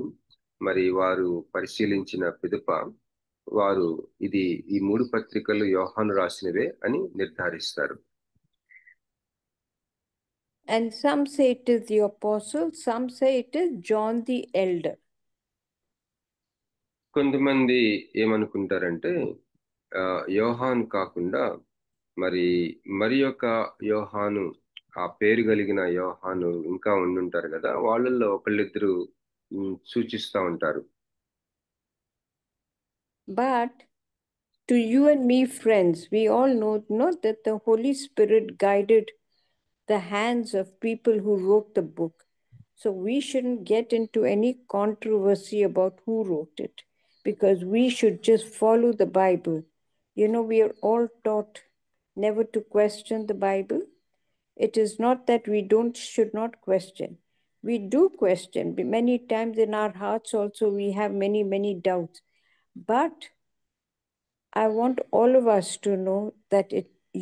మరి వారు పరిశీలించిన పిదప వారు ఈ 3 పత్రికలు యోహాను రాసినవే అని నిర్ధారిస్తారు. And some say it is the apostle, some say it is John the elder. కొంతమంది ఏమనుకుంటారంటే యోహాను కాకుండా మరి యొక్క యోహాను, ఆ పేరు కలిగిన యోహాను ఇంకా ఉండుంటారు కదా, వాళ్ళల్లో ఒకళ్ళిద్దరు సూచిస్తూ ఉంటారు. But to you and me, friends, we all know that the Holy Spirit guided the hands of people who wrote the book. So we shouldn't get into any controversy about who wrote it, because we should just follow the Bible. We are all taught never to question the Bible. It is not that we should not question. We do question. Many times in our hearts also we have many, many doubts. But I want all of us to know that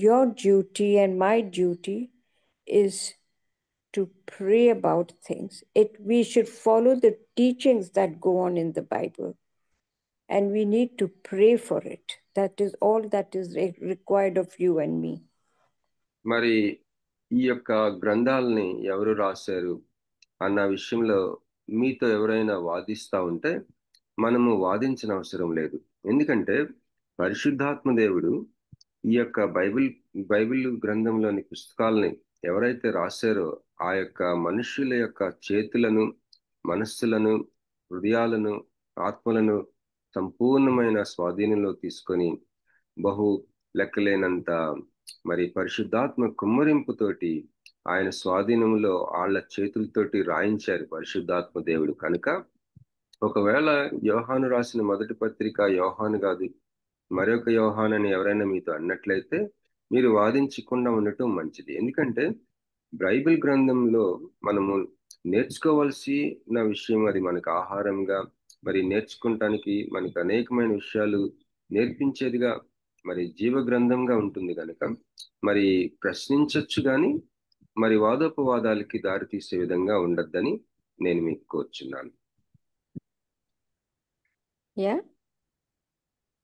your duty and my duty is to pray about things. We should follow the teachings that go on in the Bible, and we need to pray for it. That is all that is required of you and me. మరి ఈ యొక్క గ్రంథాలని ఎవరు రాశారు అన్న విషయంలో మీతో ఎవరైనా వాదిస్తూ ఉంటే మనము వాదించిన అవసరం లేదు. ఎందుకంటే పరిశుద్ధాత్మ దేవుడు ఈ యొక్క బైబిల్ గ్రంథంలోని పుస్తకాలని ఎవరైతే రాశారో ఆ యొక్క మనుషుల యొక్క చేతులను, మనస్సులను, హృదయాలను, ఆత్మలను సంపూర్ణమైన స్వాధీనంలో తీసుకొని బహు లెక్కలేనంత మరి పరిశుద్ధాత్మ కుమ్మరింపుతోటి ఆయన స్వాధీనంలో వాళ్ళ చేతులతోటి రాయించారు పరిశుద్ధాత్మ దేవుడు. కనుక ఒకవేళ యోహాను రాసిన మొదటి పత్రిక యోహాను కాదు, మరొక యోహాను అని ఎవరైనా మీతో అన్నట్లయితే మీరు వాదించకుండా ఉండటం మంచిది. ఎందుకంటే బైబిల్ గ్రంథంలో మనము నేర్చుకోవాల్సిన విషయం, అది మనకు ఆహారంగా మరి నేర్చుకుంటానికి మనకు అనేకమైన విషయాలు నేర్పించేదిగా మరి జీవ గ్రంథంగా ఉంటుంది. కనుక మరి ప్రశ్నించవచ్చు కానీ మరి వాదోపవాదాలకి దారి తీసే విధంగా ఉండద్దని నేను మీకు కోరుచున్నాను. Yeah.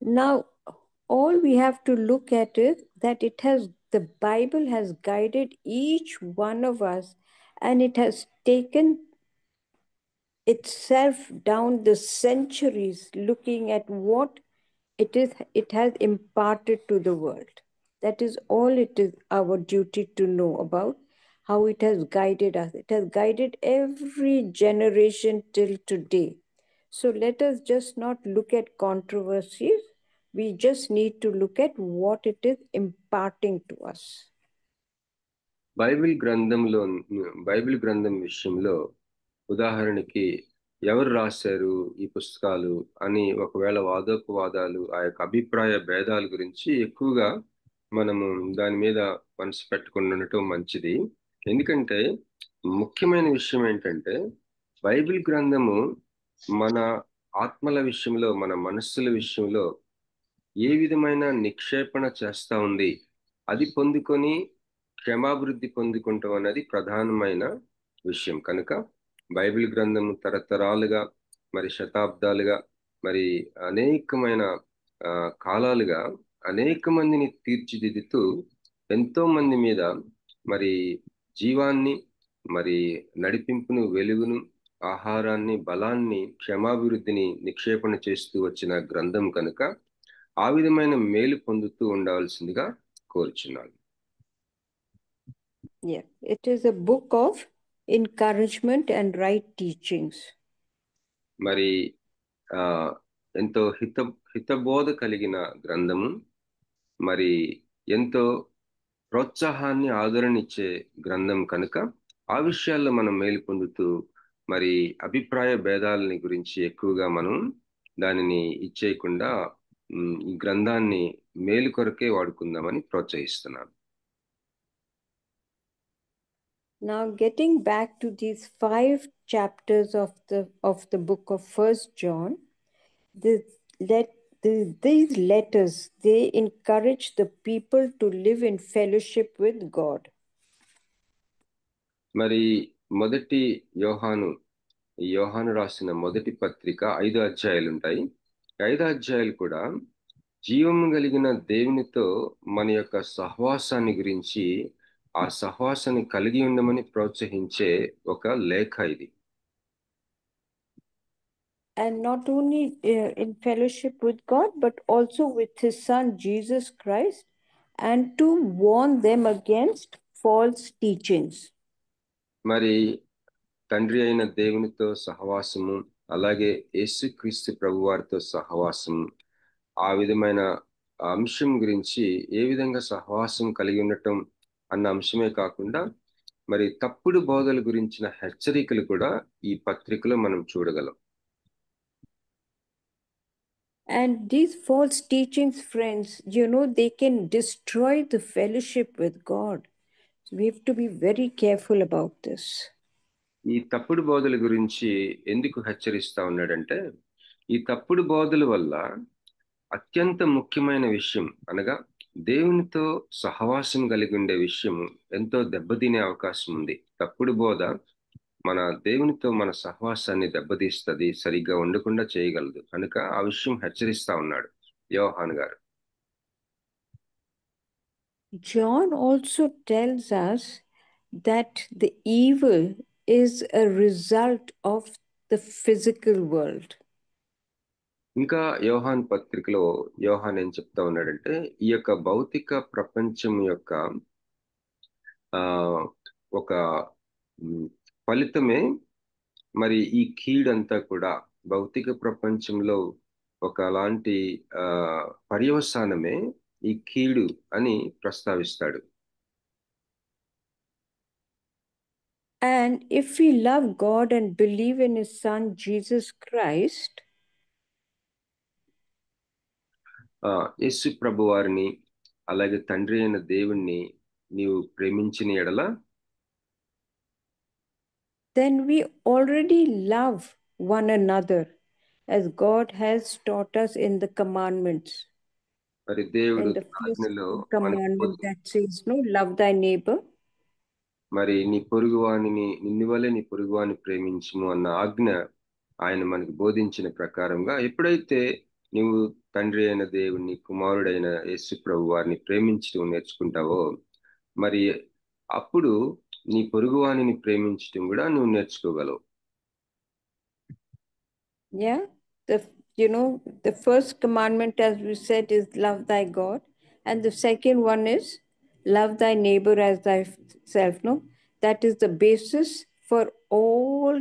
Now, all we have to look at is that the Bible has guided each one of us, and it has taken itself down the centuries looking at what it has imparted to the world. That is all it is our duty to know about, how it has guided us. It has guided every generation till today. So let us just not look at controversies. We just need to look at what it is imparting to us. Bible గ్రంథం విషయంలో ఉదాహరణకి ఎవరు రాశారు ఈ పుస్తకాలు అని ఒకవేళ వాదోపవాదాలు, ఆ యొక్క అభిప్రాయ భేదాల గురించి ఎక్కువగా మనము దాని మీద మనసు పెట్టుకుని ఉండటం మంచిది. ఎందుకంటే ముఖ్యమైన విషయం ఏంటంటే బైబిల్ గ్రంథము మన ఆత్మల విషయంలో, మన మనస్సుల విషయంలో ఏ విధమైన నిక్షేపణ చేస్తా ఉంది, అది పొందుకొని క్షమాభివృద్ధి పొందుకుంటాం అన్నది ప్రధానమైన విషయం. కనుక బైబిల్ గ్రంథము తరతరాలుగా, మరి శతాబ్దాలుగా, మరి అనేకమైన కాలాలుగా అనేక మందిని తీర్చిదిద్దుతూ ఎంతో మంది మీద మరి జీవాన్ని, మరి నడిపింపును, వెలుగును, ఆహారాన్ని, బలాన్ని, క్షమాభివృద్ధిని నిక్షేపణ చేస్తూ వచ్చిన గ్రంథం కనుక ఆ విధమైన మేలు పొందుతూ ఉండవలసిందిగా కోరుచున్నాను. Yeah, it is a book of encouragement and right teachings. మరి ఎంతో హితబోధ కలిగిన గ్రంథము, మరి ఎంతో ప్రోత్సాహాన్ని, ఆదరణిచ్చే గ్రంథం కనుక ఆ విషయాల్లో మనం మేలు పొందుతూ, మరి అభిప్రాయ భేదాలని గురించి ఎక్కువగా మనం దానిని ఇచ్చేయకుండా ఈ గ్రంథాన్ని మేలు కొరకే వాడుకుందామని ప్రోత్సహిస్తున్నాను. Now, getting back to these 5 chapters of the book of First John, these letters, they encourage the people to live in fellowship with God. మరి మొదటి యోహాను రాసిన మొదటి పత్రిక 5 అధ్యాయాలు ఉంటాయి. 5 అధ్యాయాలు కూడా జీవము కలిగిన దేవునితో మన యొక్క సహవాసాన్ని గురించి, ఆ సహవాసాన్ని కలిగి ఉండమని ప్రోత్సహించే ఒక లేఖ ఇది. And not only in fellowship with God, but also with his son Jesus Christ, and to warn them against false teachings. మరి తండ్రి అయిన దేవునితో సహవాసము, అలాగే యేసుక్రీస్తు ప్రభు వారితో సహవాసము, ఆ విధమైన అంశం గురించి, ఏ విధంగా సహవాసం కలిగి ఉండటం అన్న అంశమే కాకుండా మరి తప్పుడు బోధల గురించిన హెచ్చరికలు కూడా ఈ పత్రికలో మనం చూడగలం. And these false teachings, friends, they can destroy the fellowship with God. So we have to be very careful about this. ఈ తప్పుడు బోధల గురించి ఎందుకు హెచ్చరిస్తా ఉన్నాడంటే, ఈ తప్పుడు బోధల వల్ల అత్యంత ముఖ్యమైన విషయం అనగా దేవునితో సహవాసం కలిగి ఉండే విషయం ఎంతో దెబ్బతినే అవకాశం ఉంది. తప్పుడు బోధ మన దేవునితో మన సహవాసాన్ని దెబ్బతీస్తుంది, సరిగ్గా ఉండకుండా చేయగలదు. కనుక ఆ విషయం హెచ్చరిస్తా ఉన్నాడు యోహాను గారు. John also tells us that the evil is a result of the physical world. ఇంకా యోహాన్ పత్రికలో యోహాన్ ఏం చెప్తా ఉన్నాడంటే, ఈ యొక్క భౌతిక ప్రపంచం యొక్క ఒక ఫలితమే మరి ఈ కీడంతా కూడా, భౌతిక ప్రపంచంలో ఒకలాంటి పర్యవసానమే ఈ కీడు అని ప్రస్తావిస్తాడు. And if we love God and believe in his son Jesus Christ, యేసు ప్రభు వారిని, అలాగే తండ్రి అయిన దేవుణ్ణి నీవు ప్రేమించిన ఎడల, then we already love one another as God has taught us in the commandments. మరి దేవుడు In the first ఆజ్ఞలో commandment that says, no, love thy neighbor. మరి నీ పొరుగువానిని నిన్ను వలె నీ పొరుగువాని ప్రేమించుము అన్న ఆజ్ఞ ఆయన మనకు బోధించిన ప్రకారంగా, ఎప్పుడైతే నువ్వు తండ్రి అయిన దేవుణ్ణి, కుమారుడైన యేసు ప్రభు వారిని ప్రేమించడం నేర్చుకుంటావో, మరి అప్పుడు నీ పొరుగువానిని ప్రేమించడం కూడా నువ్వు నేర్చుకోగలవు. Yeah, the first commandment, as we said, is love thy God, and the second one is love thy neighbor as thyself. No, that is the basis for all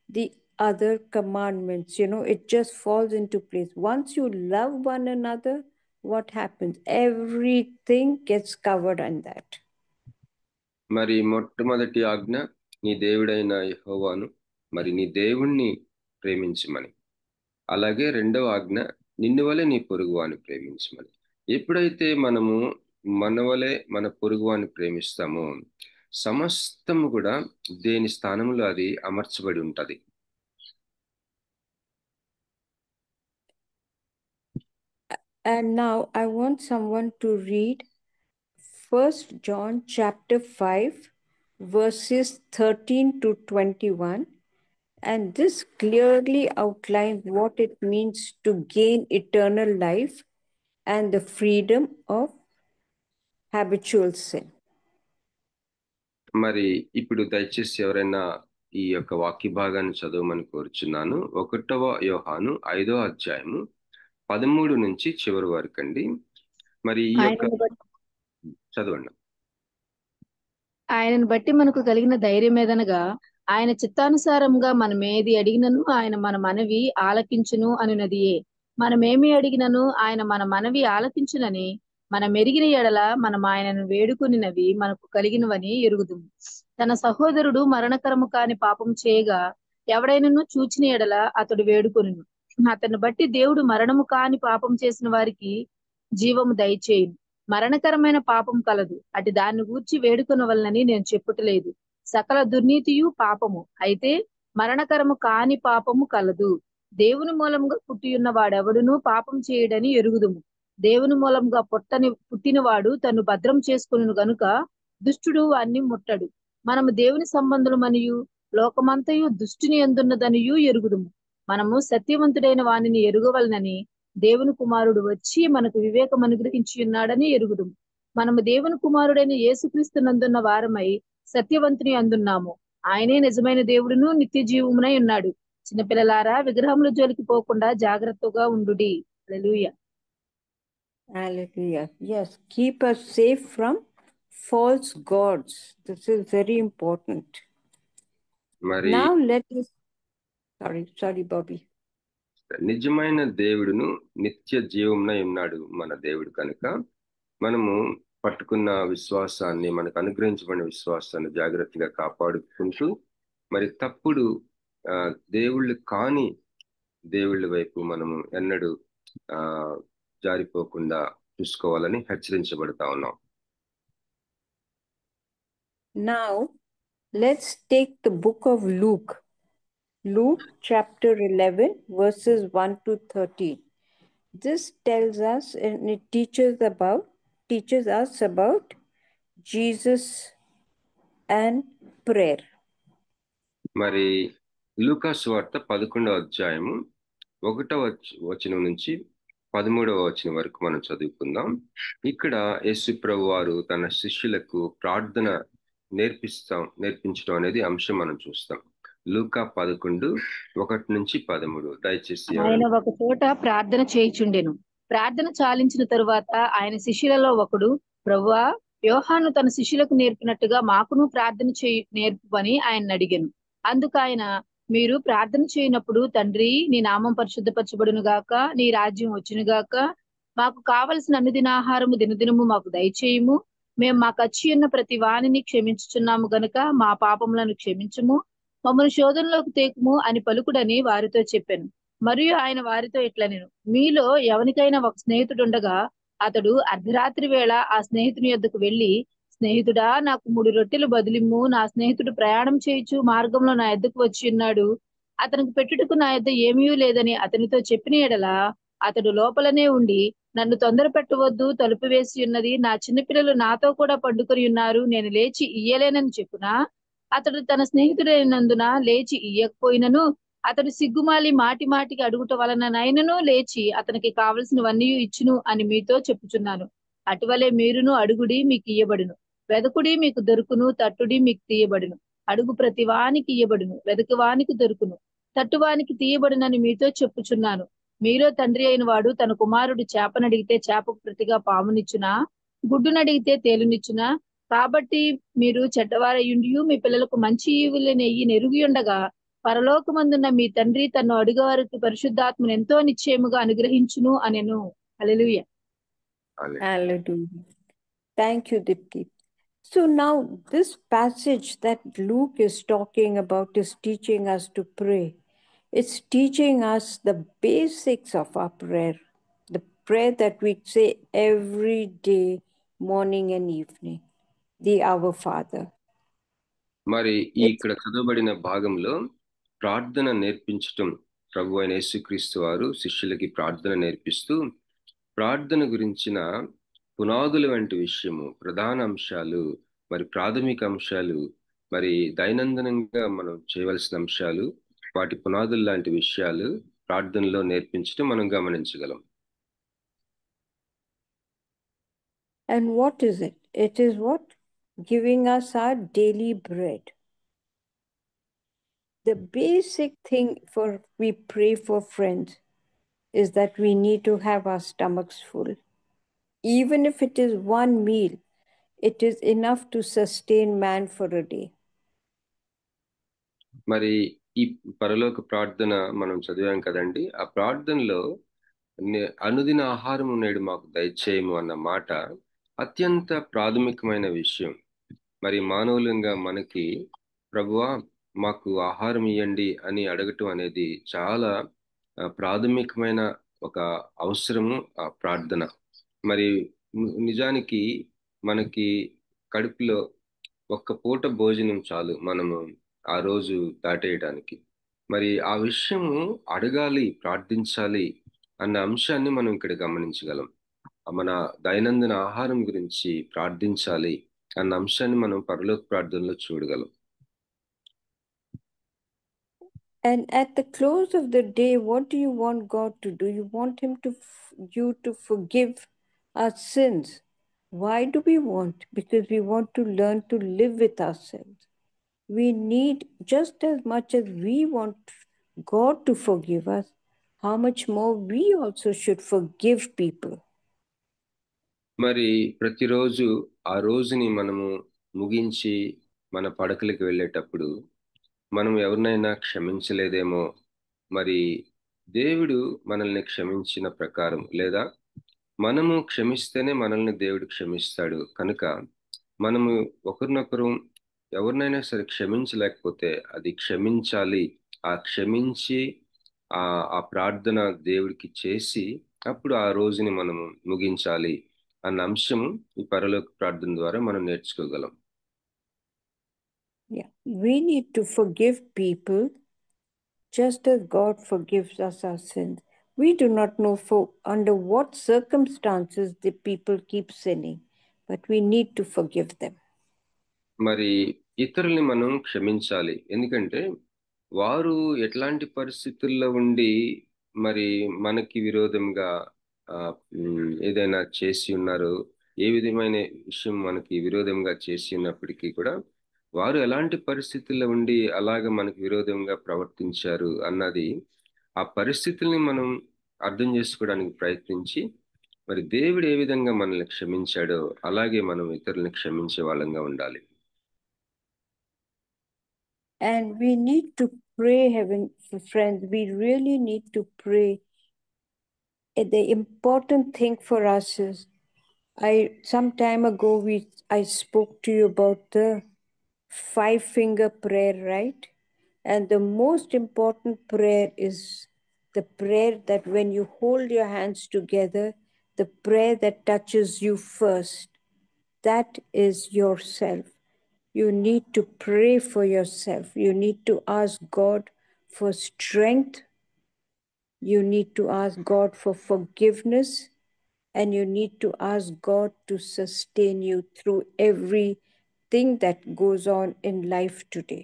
the other commandments. It just falls into place. Once you love one another, what happens? Everything gets covered in that. మరి మొట్టమొదటి ఆజ్ఞ నీ దేవుడైన యెహోవాను, మరి నీ దేవుణ్ణి ప్రేమించమని. అలాగే రెండవ ఆజ్ఞ నిన్ను వలె నీ పొరుగువాని ప్రేమించమని. ఎప్పుడైతే మనము మన వలె మన పొరుగువాని ప్రేమిస్తామో, సమస్తము కూడా దేని స్థానంలో అది అమర్చబడి ఉంటది. And now I want someone to read 1 John chapter 5, verses 13 to 21. And this clearly outlines what it means to gain eternal life and the freedom of habitual sin. మరి ఇప్పుడు దయచేసి ఎవరైనా ఈ యొక్క వాక్య భాగాన్ని చదవమని కోరుచున్నాను. 1వ యోహాను 5వ అధ్యాయము 13 నుంచి చివరి వరకు అండి. మరి ఈ యొక్క చదవండి. ఆయనను బట్టి మనకు కలిగిన ధైర్యం ఏదనగా ఆయన చిత్తానుసారంగా మనం ఏది అడిగినను ఆయన మన మనవి ఆలకించును అనునదియే. మనమేమి అడిగినను ఆయన మన మనవి ఆలకించునని మనం ఎరిగిన ఎడల మనం ఆయనను వేడుకొనినవి మనకు కలిగినవని ఎరుగుదుము. తన సహోదరుడు మరణకరము కాని పాపం చేయగా ఎవడైనను చూచిన ఎడల అతడు వేడుకొనును. అతన్ని బట్టి దేవుడు మరణము కాని పాపం చేసిన వారికి జీవము దయచేయును. మరణకరమైన పాపం కలదు, అటు దాన్ని గూర్చి వేడుకొనవలనని నేను చెప్పుటలేదు. సకల దుర్నీతియు పాపము, అయితే మరణకరము కాని పాపము కలదు. దేవుని మూలంగా పుట్టియున్న వాడెవడునూ పాపం చేయడని ఎరుగుదుము. దేవుని మూలంగా పుట్టినవాడు తను భద్రం చేసుకొనును గనుక దుష్టుడు వాణ్ణి ముట్టడు. మనము దేవుని సంబంధులమనియు లోకమంతయు దుష్టుని యందున్నదనియు ఎరుగుదుము. మనము సత్యవంతుడైన వానిని ఎరుగవలనని దేవుని కుమారుడు వచ్చి మనకు వివేకం అనుగ్రహించి ఉన్నాడని ఎరుగుదుము. మనము దేవుని కుమారుడైన యేసుక్రీస్తు నందున్న వారమై సత్యవంతుని అందున్నాము. ఆయనే నిజమైన దేవుడును నిత్య జీవమునై ఉన్నాడు. చిన్నపిల్లలారా, విగ్రహముల జోలికి పోకుండా జాగ్రత్తగా ఉండుడి. హల్లెలూయా. Hallelujah. Yes, keep us safe from false gods. This is very important. మరి Now let us. Sorry, Bobby. నిజమైన దేవుడును నిత్య జీవమునై ఉన్నాడు మన దేవుడు కనుక మనము పట్టుకున్న విశ్వాసాన్ని, మనకు అనుగ్రహించబడిన విశ్వాసాన్ని జాగ్రత్తగా కాపాడుకుంటూ మరి తప్పుడు దేవుళ్ళు కాని దేవుళ్ళ వైపు మనము ఎన్నడూ జారిపోకుండా చూసుకోవాలని హెచ్చరించబడతా ఉన్నాం. Now let's take the book of Luke. Luke chapter 11 verses 1 to 13. This tells us and it teaches us about Jesus and prayer. మరి లూకా సువార్త 11వ అధ్యాయము 1వ వచనం నుంచి 13వ వచనం వరకు మనం చదువుకుందాం. ఇక్కడ యేసు ప్రభు వారు తన శిష్యులకు ప్రార్థన నేర్పించడం అనేది అంశం మనం చూస్తాం. లూకా 11:1 నుంచి 13. దయచేసి ఆయన ఒక చోట ప్రార్థన చేయుచుండెను. ప్రార్థన చాలించిన తరువాత ఆయన శిష్యులలో ఒకడు, ప్రభువా, యోహాను తన శిష్యులకు నేర్పినట్టుగా మాకును ప్రార్థన నేర్పుమని ఆయన అడిగాను. అందుకు ఆయన, మీరు ప్రార్థన చేయనప్పుడు, తండ్రి, నీ నామం పరిశుద్ధపరచబడును గాక, నీ రాజ్యం వచ్చును గాక, మాకు కావలసిన అనుదినాహారము దినదినము మాకు దయచేయము, మేము మాకు వచ్చి ఉన్న ప్రతి వానిని క్షమించుచున్నాము గనుక మా పాపములను క్షమించుము, మమ్మల్ని శోధనలోకి తేకుము అని పలుకుడని వారితో చెప్పాను. మరియు ఆయన వారితో ఇట్లనెను, మీలో ఎవరికైనా ఒక స్నేహితుడు ఉండగా అతడు అర్ధరాత్రి వేళ ఆ స్నేహితుని యొద్దకు వెళ్లి, స్నేహితుడా, నాకు 3 రొట్టెలు బదులిమ్ము, నా స్నేహితుడు ప్రయాణం చేయుచు మార్గంలో నా యొద్దకు వచ్చి ఉన్నాడు, అతనికి పెట్టుటకు నా యొద్ద ఏమీ లేదని అతనితో చెప్పిన ఎడల, అతడు లోపలనే ఉండి, నన్ను తొందర పెట్టవద్దు, తలుపు వేసి ఉన్నది, నా చిన్నపిల్లలు నాతో కూడా పండుకొని ఉన్నారు, నేను లేచి ఇయ్యలేనని చెప్పునా, అతడు తన స్నేహితుడైనందున లేచి ఇయ్యకపోయినను అతడు సిగ్గుమాలి మాటి మాటికి అడుగుట వలననైనను లేచి అతనికి కావలసినవన్నీ ఇచ్చును అని మీతో చెప్పుచున్నాను. అటువలే మీరును అడుగుడి, మీకు ఇయ్యబడును, వెదకుడి, మీకు దొరుకును, తట్టుడి, మీకు తీయబడును. అడుగు ప్రతి వానికి ఇయ్యబడును, వెదకువానికి దొరుకును, తట్టువానికి తీయబడునని మీతో చెప్పుచున్నాను. మీలో తండ్రి అయిన వాడు తన కుమారుడు చేపనడిగితే చేపకు ప్రతిగా పామునిచ్చునా, గుడ్డునడిగితే తేలునిచ్చునా? కాబట్టి మీరు చెడ్డవారయుండియు మీ పిల్లలకు మంచి ఈవులని నెరుగి ఉండగా పరలోకమందున్న మీ తండ్రి తన్ను అడుగువారికి పరిశుద్ధాత్మను ఎంతో నిశ్చయముగా అనుగ్రహించును అనెను. హల్లెలూయా. Hallelujah. Thank you, Dipti. So now this passage that Luke is talking about is teaching us to pray. It's teaching us the basics of our prayer, the prayer that we say every day, morning and evening, the Our Father. మరి ఇక్కడ చదవబడిన భాగంలో ప్రార్థన నేర్పించటం, ప్రభు అయిన యేసుక్రీస్తు వారు శిష్యులకి ప్రార్థన నేర్పిస్తూ ప్రార్థన గురించిన పునాదుల వంటి విషయము, ప్రధాన అంశాలు, మరి ప్రాథమిక అంశాలు, మరి దైనందినంగా మనం చేయవలసిన అంశాలు, వాటి పునాదులు లాంటి విషయాలు ప్రార్థనలో నేర్పించడం మనం గమనించగలం. And what is it? It is what? giving us our daily bread. The basic thing we pray for, friends, is that we need to have our stomachs full. Even if it is one meal, it is enough to sustain man for a day. మరి ఈ పరలోక ప్రార్థన మనం చదివాం కదండి. ఆ ప్రార్థనలో అనుదిన ఆహారము నేడు మాకు దయచేయము అన్న మాట అత్యంత ప్రాథమికమైన విషయం. మరి మానవులంగా మనకి ప్రభువా మాకు ఆహారం ఇవ్వండి అని అడగటం అనేది చాలా ప్రాథమికమైన ఒక అవసరము ఆ ప్రార్థన. మరి నిజానికి మనకి కడుపులో ఒక్క పూట భోజనం చాలు మనము ఆ రోజు దాటేయడానికి. మరి ఆ విషయము అడగాలి, ప్రార్థించాలి అన్న అంశాన్ని మనం ఇక్కడ గమనించగలం. మన దైనందిన ఆహారం గురించి ప్రార్థించాలి అన్న అంశాన్ని మనం పరలోక ప్రార్థనలో చూడగలం. And at the close of the day, what do you want God to do? You want Him you to forgive our sins. Why do we want? Because we want to learn to live with ourselves. We need, just as much as we want God to forgive us, how much more we also should forgive people. మరి ప్రతిరోజు ఆ రోజుని మనము ముగించి మన పడకలకు వెళ్ళేటప్పుడు మనం ఎవరినైనా క్షమించలేదేమో, మరి దేవుడు మనల్ని క్షమించిన ప్రకారం, లేదా మనము క్షమిస్తేనే మనల్ని దేవుడు క్షమిస్తాడు కనుక మనము ఒకరినొకరు ఎవరినైనా సరే క్షమించలేకపోతే అది క్షమించాలి. ఆ క్షమించి ఆ ప్రార్థన దేవుడికి చేసి అప్పుడు ఆ రోజుని మనము ముగించాలి అన్న అంశము ఈ పరలోక ప్రార్థన ద్వారా మనం నేర్చుకోగలం. Yeah, we need to forgive people just as God forgives us our sins. We do not know under what circumstances the people keep sinning, but we need to forgive them. మరి ఇతరుల్ని మనం క్షమించాలి, ఎందుకంటే వారు ఎట్లాంటి పరిస్థితుల్లో ఉండి మరి మనకి విరోధంగా ఏదైనా చేసి ఉన్నారు, ఏ విధమైన విషయం మనకి విరోధంగా చేసి ఉన్నప్పటికీ కూడా వారు ఎలాంటి పరిస్థితుల్లో ఉండి అలాగ మనకు విరోధంగా ప్రవర్తించారు అన్నది ఆ పరిస్థితుల్ని మనం అర్థం చేసుకోవడానికి ప్రయత్నించి మరి దేవుడు ఏ విధంగా మనల్ని క్షమించాడో అలాగే మనం ఇతరుల్ని క్షమించే వాళ్ళంగా ఉండాలి. And we need to pray, friends, we really need to pray. The important thing for us is, some time ago I spoke to you about the 5-finger prayer, right? And the most important prayer is the prayer that when you hold your hands together, the prayer that touches you first, that is yourself. You need to pray for yourself. You need to ask God for strength. You need to ask God for forgiveness. And you need to ask God to sustain you through everything that goes on in life today.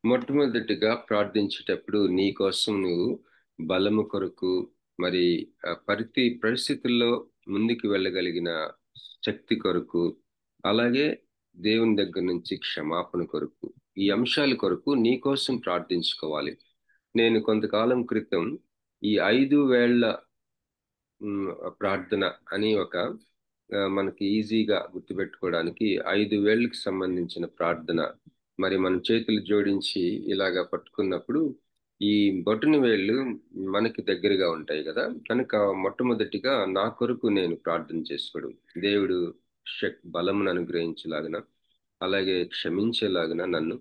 మొట్టమొదటిగా ప్రార్థించేటప్పుడు నీ కోసం నువ్వు బలము కొరకు, మరి ప్రతి పరిస్థితుల్లో ముందుకు వెళ్ళగలిగిన శక్తి కొరకు, అలాగే దేవుని దగ్గర నుంచి క్షమాపణ కొరకు, ఈ అంశాల కొరకు నీ కోసం ప్రార్థించుకోవాలి. నేను కొంతకాలం క్రితం ఈ 5 వేళ్ల ప్రార్థన అని ఒక మనకి ఈజీగా గుర్తుపెట్టుకోవడానికి 5 వేళ్ళకి సంబంధించిన ప్రార్థన, మరి మన చేతులు జోడించి ఇలాగా పట్టుకున్నప్పుడు ఈ బొటన వేళ్ళు మనకి దగ్గరగా ఉంటాయి కదా, కనుక మొట్టమొదటిగా నా కొరకు నేను ప్రార్థన చేసుకోవడం, దేవుడు బలమును అనుగ్రహించేలాగిన, అలాగే క్షమించేలాగిన నన్ను,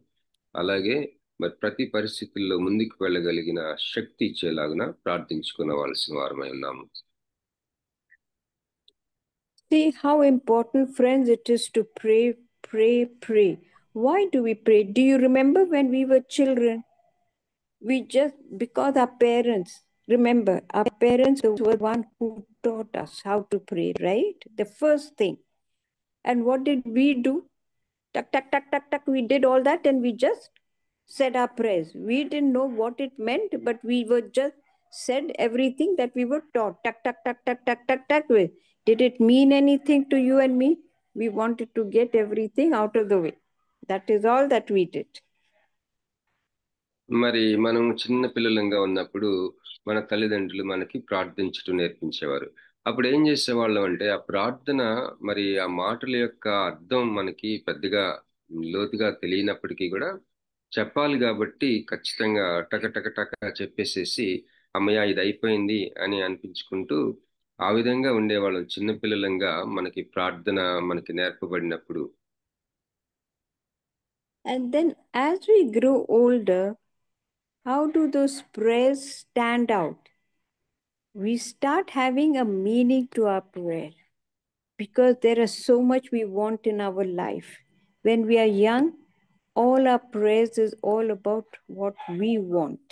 అలాగే మరి ప్రతి పరిస్థితుల్లో ముందుకు వెళ్ళగలిగిన శక్తి ఇచ్చేలాగిన ప్రార్థించుకోవాల్సిన వారమై ఉన్నాము. See how important, friends, it is to pray, pray, pray. Why do we pray? Do you remember when we were children? Because our parents, remember, our parents were the one who taught us how to pray, right? The first thing. And what did we do? Tuck, tuck, tuck, tuck, tuck. We did all that and we just said our prayers. We didn't know what it meant, but we were just said everything that we were taught. Tuck, tuck, tuck, tuck, tuck, tuck, tuck. Did it mean anything to you and me? We wanted to get everything out of the way. That is all that we did. మరి మనం చిన్న పిల్లలంగా ఉన్నప్పుడు మన తల్లిదండ్రులు మనకి ప్రార్థించటం నేర్పించేవారు. అప్పుడు ఏం చేసేవాళ్ళం అంటే ఆ ప్రార్థన మరి ఆ మాటల యొక్క అర్థం మనకి పెద్దగా లోతుగా తెలియనప్పటికీ కూడా చెప్పాలి కాబట్టి ఖచ్చితంగా టక టక టక చెప్పేసేసి అమ్మయ్య ఇది అయిపోయింది అని అనిపించుకుంటూ ఆ విధంగా ఉండేవాళ్ళం చిన్న పిల్లలంగా మనకి ప్రార్థన మనకి నేర్పబడినప్పుడు. And then as we grew older, how do those prayers stand out? We start having a meaning to our prayer because there is so much we want in our life. When we are young, all our prayers is all about what we want.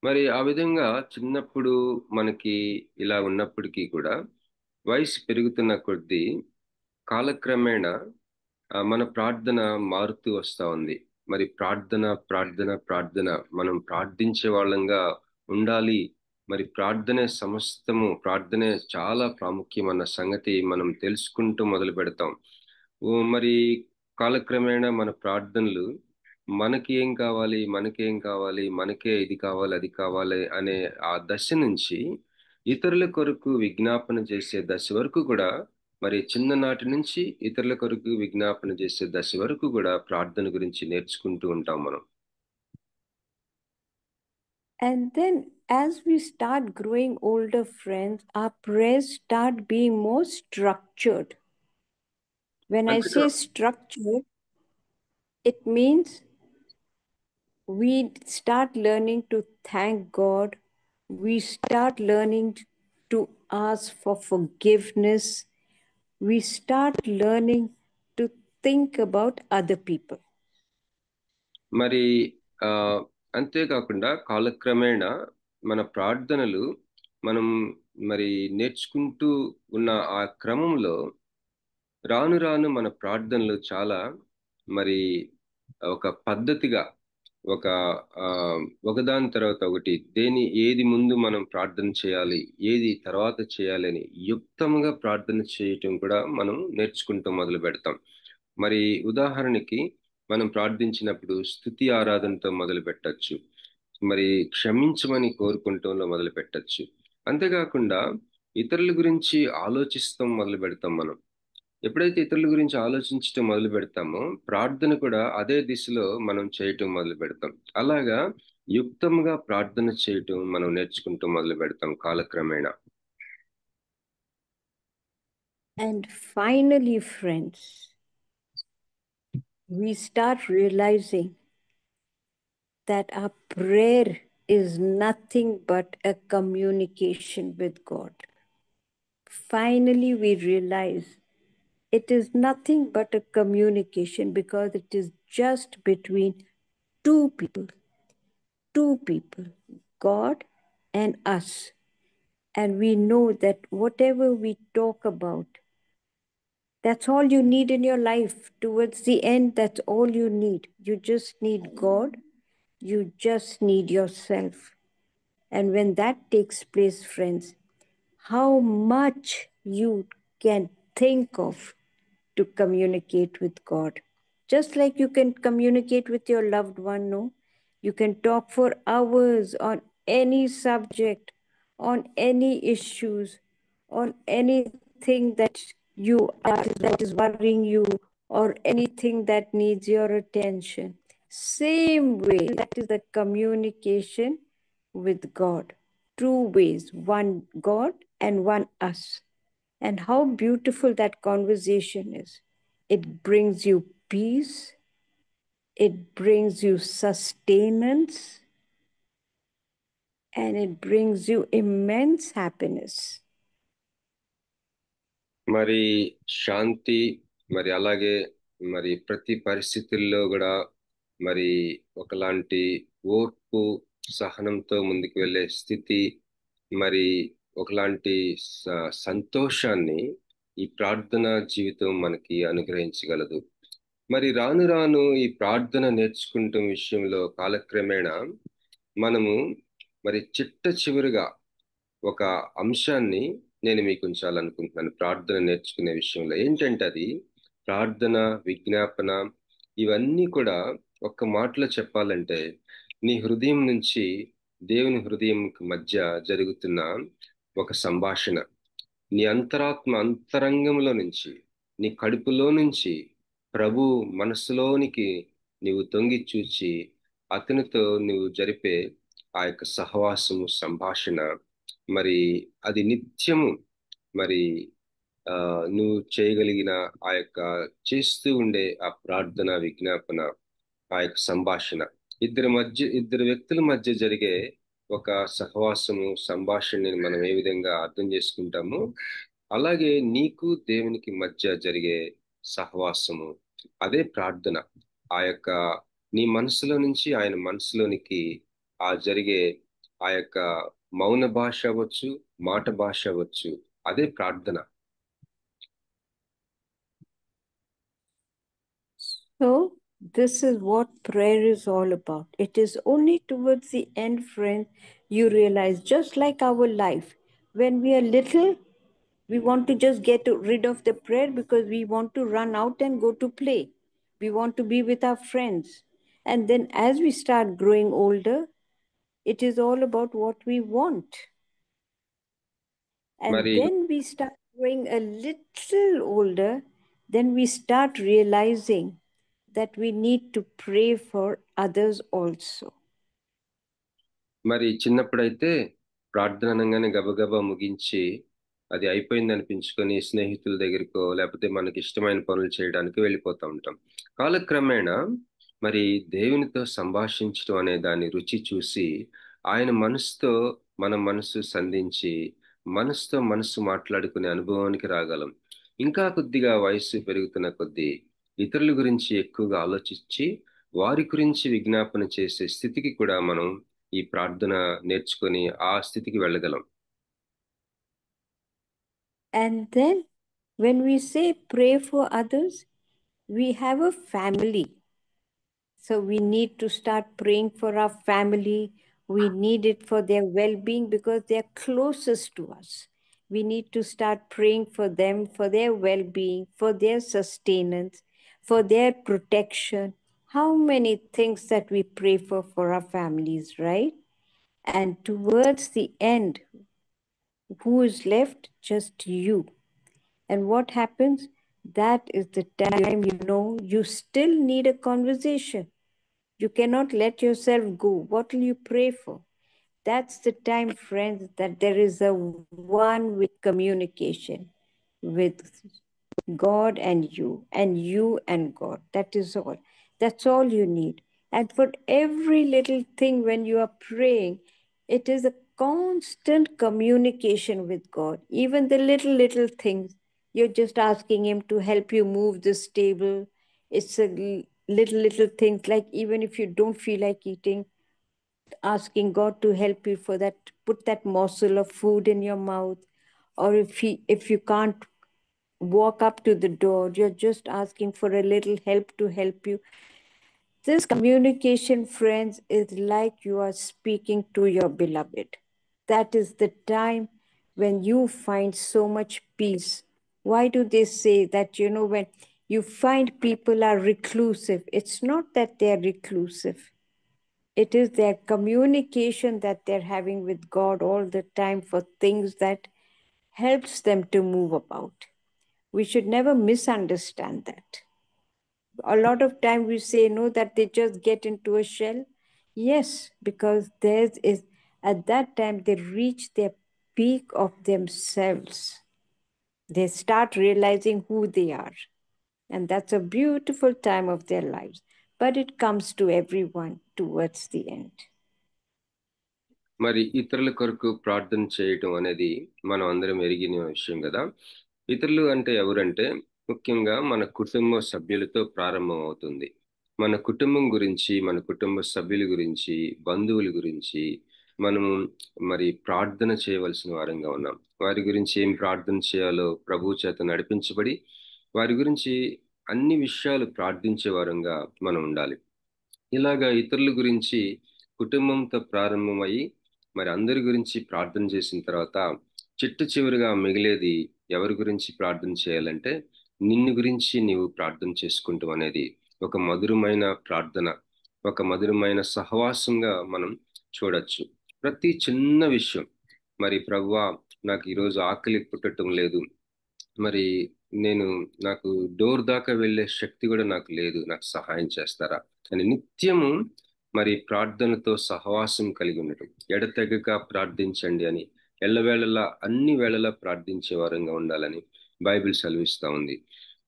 మరి ఆ విధంగా చిన్నప్పుడు మనకి ఇలా ఉన్నప్పటికీ కూడా వయసు పెరుగుతున్న కొద్దీ కాలక్రమేణా మన ప్రార్థన మారుతూ వస్తూ ఉంది. మరి ప్రార్థన ప్రార్థన ప్రార్థన మనం ప్రార్థించే వాళ్ళంగా ఉండాలి. మరి ప్రార్థనే సమస్తము, ప్రార్థనే చాలా ప్రాముఖ్యమన్న సంగతి మనం తెలుసుకుంటూ మొదలు పెడతాం. మరి కాలక్రమేణా మన ప్రార్థనలు మనకి ఏం కావాలి, మనకేం కావాలి, మనకే ఇది కావాలి అది కావాలి అనే ఆ దశ నుంచి ఇతరుల కొరకు విజ్ఞాపన చేసే దశ వరకు కూడా, మరి చిన్ననాటి నుంచి ఇతరుల కొరకు విజ్ఞాపన చేసే దశ వరకు కూడా ప్రార్థన గురించి నేర్చుకుంటూ ఉంటాం మనం. And then as we start growing older, friends, our prayers start being more structured. When I say structured, it means we start learning to thank God. We start learning to ask for forgiveness. We start learning to think about other people. మరి అంతేకాకుండా కాలక్రమేణా మన ప్రార్థనలు మనం మరి నేర్చుకుంటూ ఉన్న ఆ క్రమంలో రాను రాను మన ప్రార్థనలు చాలా మరి ఒక పద్ధతిగా ఒకదాని తర్వాత ఒకటి ఏది ముందు మనం ప్రార్థన చేయాలి, ఏది తర్వాత చేయాలి అని యుక్తంగా ప్రార్థన చేయటం కూడా మనం నేర్చుకుంటూ మొదలు పెడతాం. మరి ఉదాహరణకి మనం ప్రార్థించినప్పుడు స్తుతి ఆరాధనతో మొదలు పెట్టచ్చు, మరి క్షమించమని కోరుకుంటంలో మొదలు పెట్టచ్చు. అంతేకాకుండా ఇతరుల గురించి ఆలోచిస్తాం మొదలు పెడతాం. మనం ఎప్పుడైతే ఇతరుల గురించి ఆలోచించటం మొదలు పెడతామో ప్రార్థన కూడా అదే దిశలో మనం చేయటం మొదలు పెడతాం. అలాగా యుక్తంగా ప్రార్థన చేయటం మనం నేర్చుకుంటూ మొదలు పెడతాం కాలక్రమేణా. And finally, friends, we start realizing that our prayer is nothing but a communication with God. Finally, we realize it is nothing but a communication because it is just between two people, God and us. And we know that whatever we talk about, that's all you need in your life. Towards the end, that's all you need. You just need God. You just need yourself. And when that takes place, friends, how much you can think of to communicate with God. Just like you can communicate with your loved one, no? You can talk for hours on any subject, on any issues, on anything that is worrying you, or anything that needs your attention. Same way, that is the communication with God. Two ways, one God and one us. And how beautiful that conversation is. It brings you peace. It brings you sustenance. And it brings you immense happiness. మరి శాంతి, మరి అలాగే మరి ప్రతి పరిస్థితుల్లో కూడా మరి ఒకలాంటి ఓర్పు సహనంతో ముందుకు వెళ్ళే స్థితి, మరి ఒకలాంటి సంతోషాన్ని ఈ ప్రార్థన జీవితం మనకి అనుగ్రహించగలదు. మరి రాను రాను ఈ ప్రార్థన నేర్చుకుంటాం విషయంలో కాలక్రమేణా మనము మరి చిట్ట చివరిగా ఒక అంశాన్ని నేను మీకు ఉంచాలనుకుంటున్నాను ప్రార్థన నేర్చుకునే విషయంలో. ఏంటంటే అది ప్రార్థన, విజ్ఞాపన ఇవన్నీ కూడా ఒక్క మాటలో చెప్పాలంటే నీ హృదయం నుంచి దేవుని హృదయం మధ్య జరుగుతున్న ఒక సంభాషణ. నీ అంతరంగంలో నుంచి, నీ కడుపులో నుంచి ప్రభు మనసులోనికి నీవు తొంగి చూచి అతనితో నువ్వు జరిపే ఆ యొక్క సహవాసము, సంభాషణ, మరి అది నిత్యము మరి నువ్వు చేయగలిగిన ఆ యొక్క చేస్తూ ఉండే ఆ ప్రార్థన, విజ్ఞాపన, ఆ యొక్క సంభాషణ ఇద్దరు వ్యక్తుల మధ్య జరిగే ఒక సహవాసము, సంభాషణని మనం ఏ విధంగా అర్థం చేసుకుంటామో అలాగే నీకు దేవునికి మధ్య జరిగే సహవాసము అదే ప్రార్థన. ఆ యొక్క నీ మనసులో నుంచి ఆయన మనసులోనికి ఆ జరిగే ఆ యొక్క మౌన భాష అవ్వచ్చు, మాట భాష అవ్వచ్చు, అదే ప్రార్థన. So, this is what prayer is all about. It is only towards the end, friends, you realize, just like our life, when we are little, we want to just get rid of the prayer because we want to run out and go to play. We want to be with our friends. And then as we start growing older, it is all about what we want. And మరి then we start growing a little older, then we start realizing that we need to pray for others also. మరి చిన్నప్పుడైతే ప్రార్థన అనగానే గబగబా ముగించి అది అయిపోయింది అనిపించుకొని స్నేహితుల దగ్గరకో లేకపోతే మనకి ఇష్టమైన పనులు చేయడానికి వెళ్ళిపోతూ ఉంటాం. కాలక్రమేణా మరి దేవునితో సంభాషించడం అనే దాని రుచి చూసి ఆయన మనసుతో మన మనసు సంధించి మనసుతో మనసు మాట్లాడుకునే అనుభవానికి రాగలం. ఇంకా కొద్దిగా వయసు పెరుగుతున్న కొద్దీ ఇతరుల గురించి ఎక్కువగా ఆలోచించి వారి గురించి విజ్ఞాపన చేసే స్థితికి కూడా మనం ఈ ప్రార్థన నేర్చుకొని ఆ స్థితికి వెళ్ళగలం. And then when we say pray for others, we have a family. So we need to start praying for our family. We need it for their well-being because they are closest to us. We need to start praying for them, for their well-being, for their sustenance, for their protection. How many things that we pray for our families, right? And towards the end, who is left? Just you. And what happens? That is the time, you still need a conversation. You cannot let yourself go. What will you pray for? That's the time, friends, that there is a one-way communication with God and you and God. That is all. That's all you need. And for every little thing when you are praying, it is a constant communication with God. Even the little things, you're just asking Him to help you move this table. It's a little things, like even if you don't feel like eating, asking God to help you for that, put that morsel of food in your mouth. Or if you can't walk up to the door, you're just asking for a little help to help you. This communication, friends, is like you are speaking to your beloved. That is the time when you find so much peace. Why do they say that, when you find people are reclusive, it's not that they're reclusive. It is their communication that they're having with God all the time for things that helps them to move about. We should never misunderstand that. A lot of time we say, no, that they just get into a shell. Yes, because theirs is, at that time, they reach their peak of themselves. They start realizing who they are. And that's a beautiful time of their lives. But it comes to everyone towards the end. మరి ఇతరుల కొరకు ప్రార్థన చేయటం అనేది మనం అందరం ఎరిగిన విషయం కదా. ఇతరులు అంటే ఎవరంటే ముఖ్యంగా మన కుటుంబ సభ్యులతో ప్రారంభం అవుతుంది. మన కుటుంబం గురించి, మన కుటుంబ సభ్యుల గురించి, బంధువుల గురించి మనము మరి ప్రార్థన చేయవలసిన వారంగా ఉన్నాం. వారి గురించి ఏం ప్రార్థన చేయాలో ప్రభు చేత నడిపించబడి వారి గురించి అన్ని విషయాలు ప్రార్థించే వారంగా మనం ఉండాలి. ఇలాగా ఇతరుల గురించి కుటుంబంతో ప్రారంభమయ్యి మరి అందరి గురించి ప్రార్థన చేసిన తర్వాత చిట్ట చివరిగా మిగిలేది ఎవరి గురించి ప్రార్థన చేయాలంటే నిన్ను గురించి నీవు ప్రార్థన చేసుకుంటూ అనేది ఒక మధురమైన ప్రార్థన, ఒక మధురమైన సహవాసంగా మనం చూడొచ్చు. ప్రతి చిన్న విషయం, మరి ప్రభువా నాకు ఈరోజు ఆకలి పుట్టడం లేదు, మరి నాకు డోర్ దాకా వెళ్ళే శక్తి కూడా నాకు లేదు, నాకు సహాయం చేస్తారా అని నిత్యము మరి ప్రార్థనతో సహవాసం కలిగి ఉండటం. ఎడతెగక ప్రార్థించండి అని, ఎల్లవేళలా అన్ని వేళలా ప్రార్థించే వారంగా ఉండాలని బైబిల్ సెలవిస్తా ఉంది.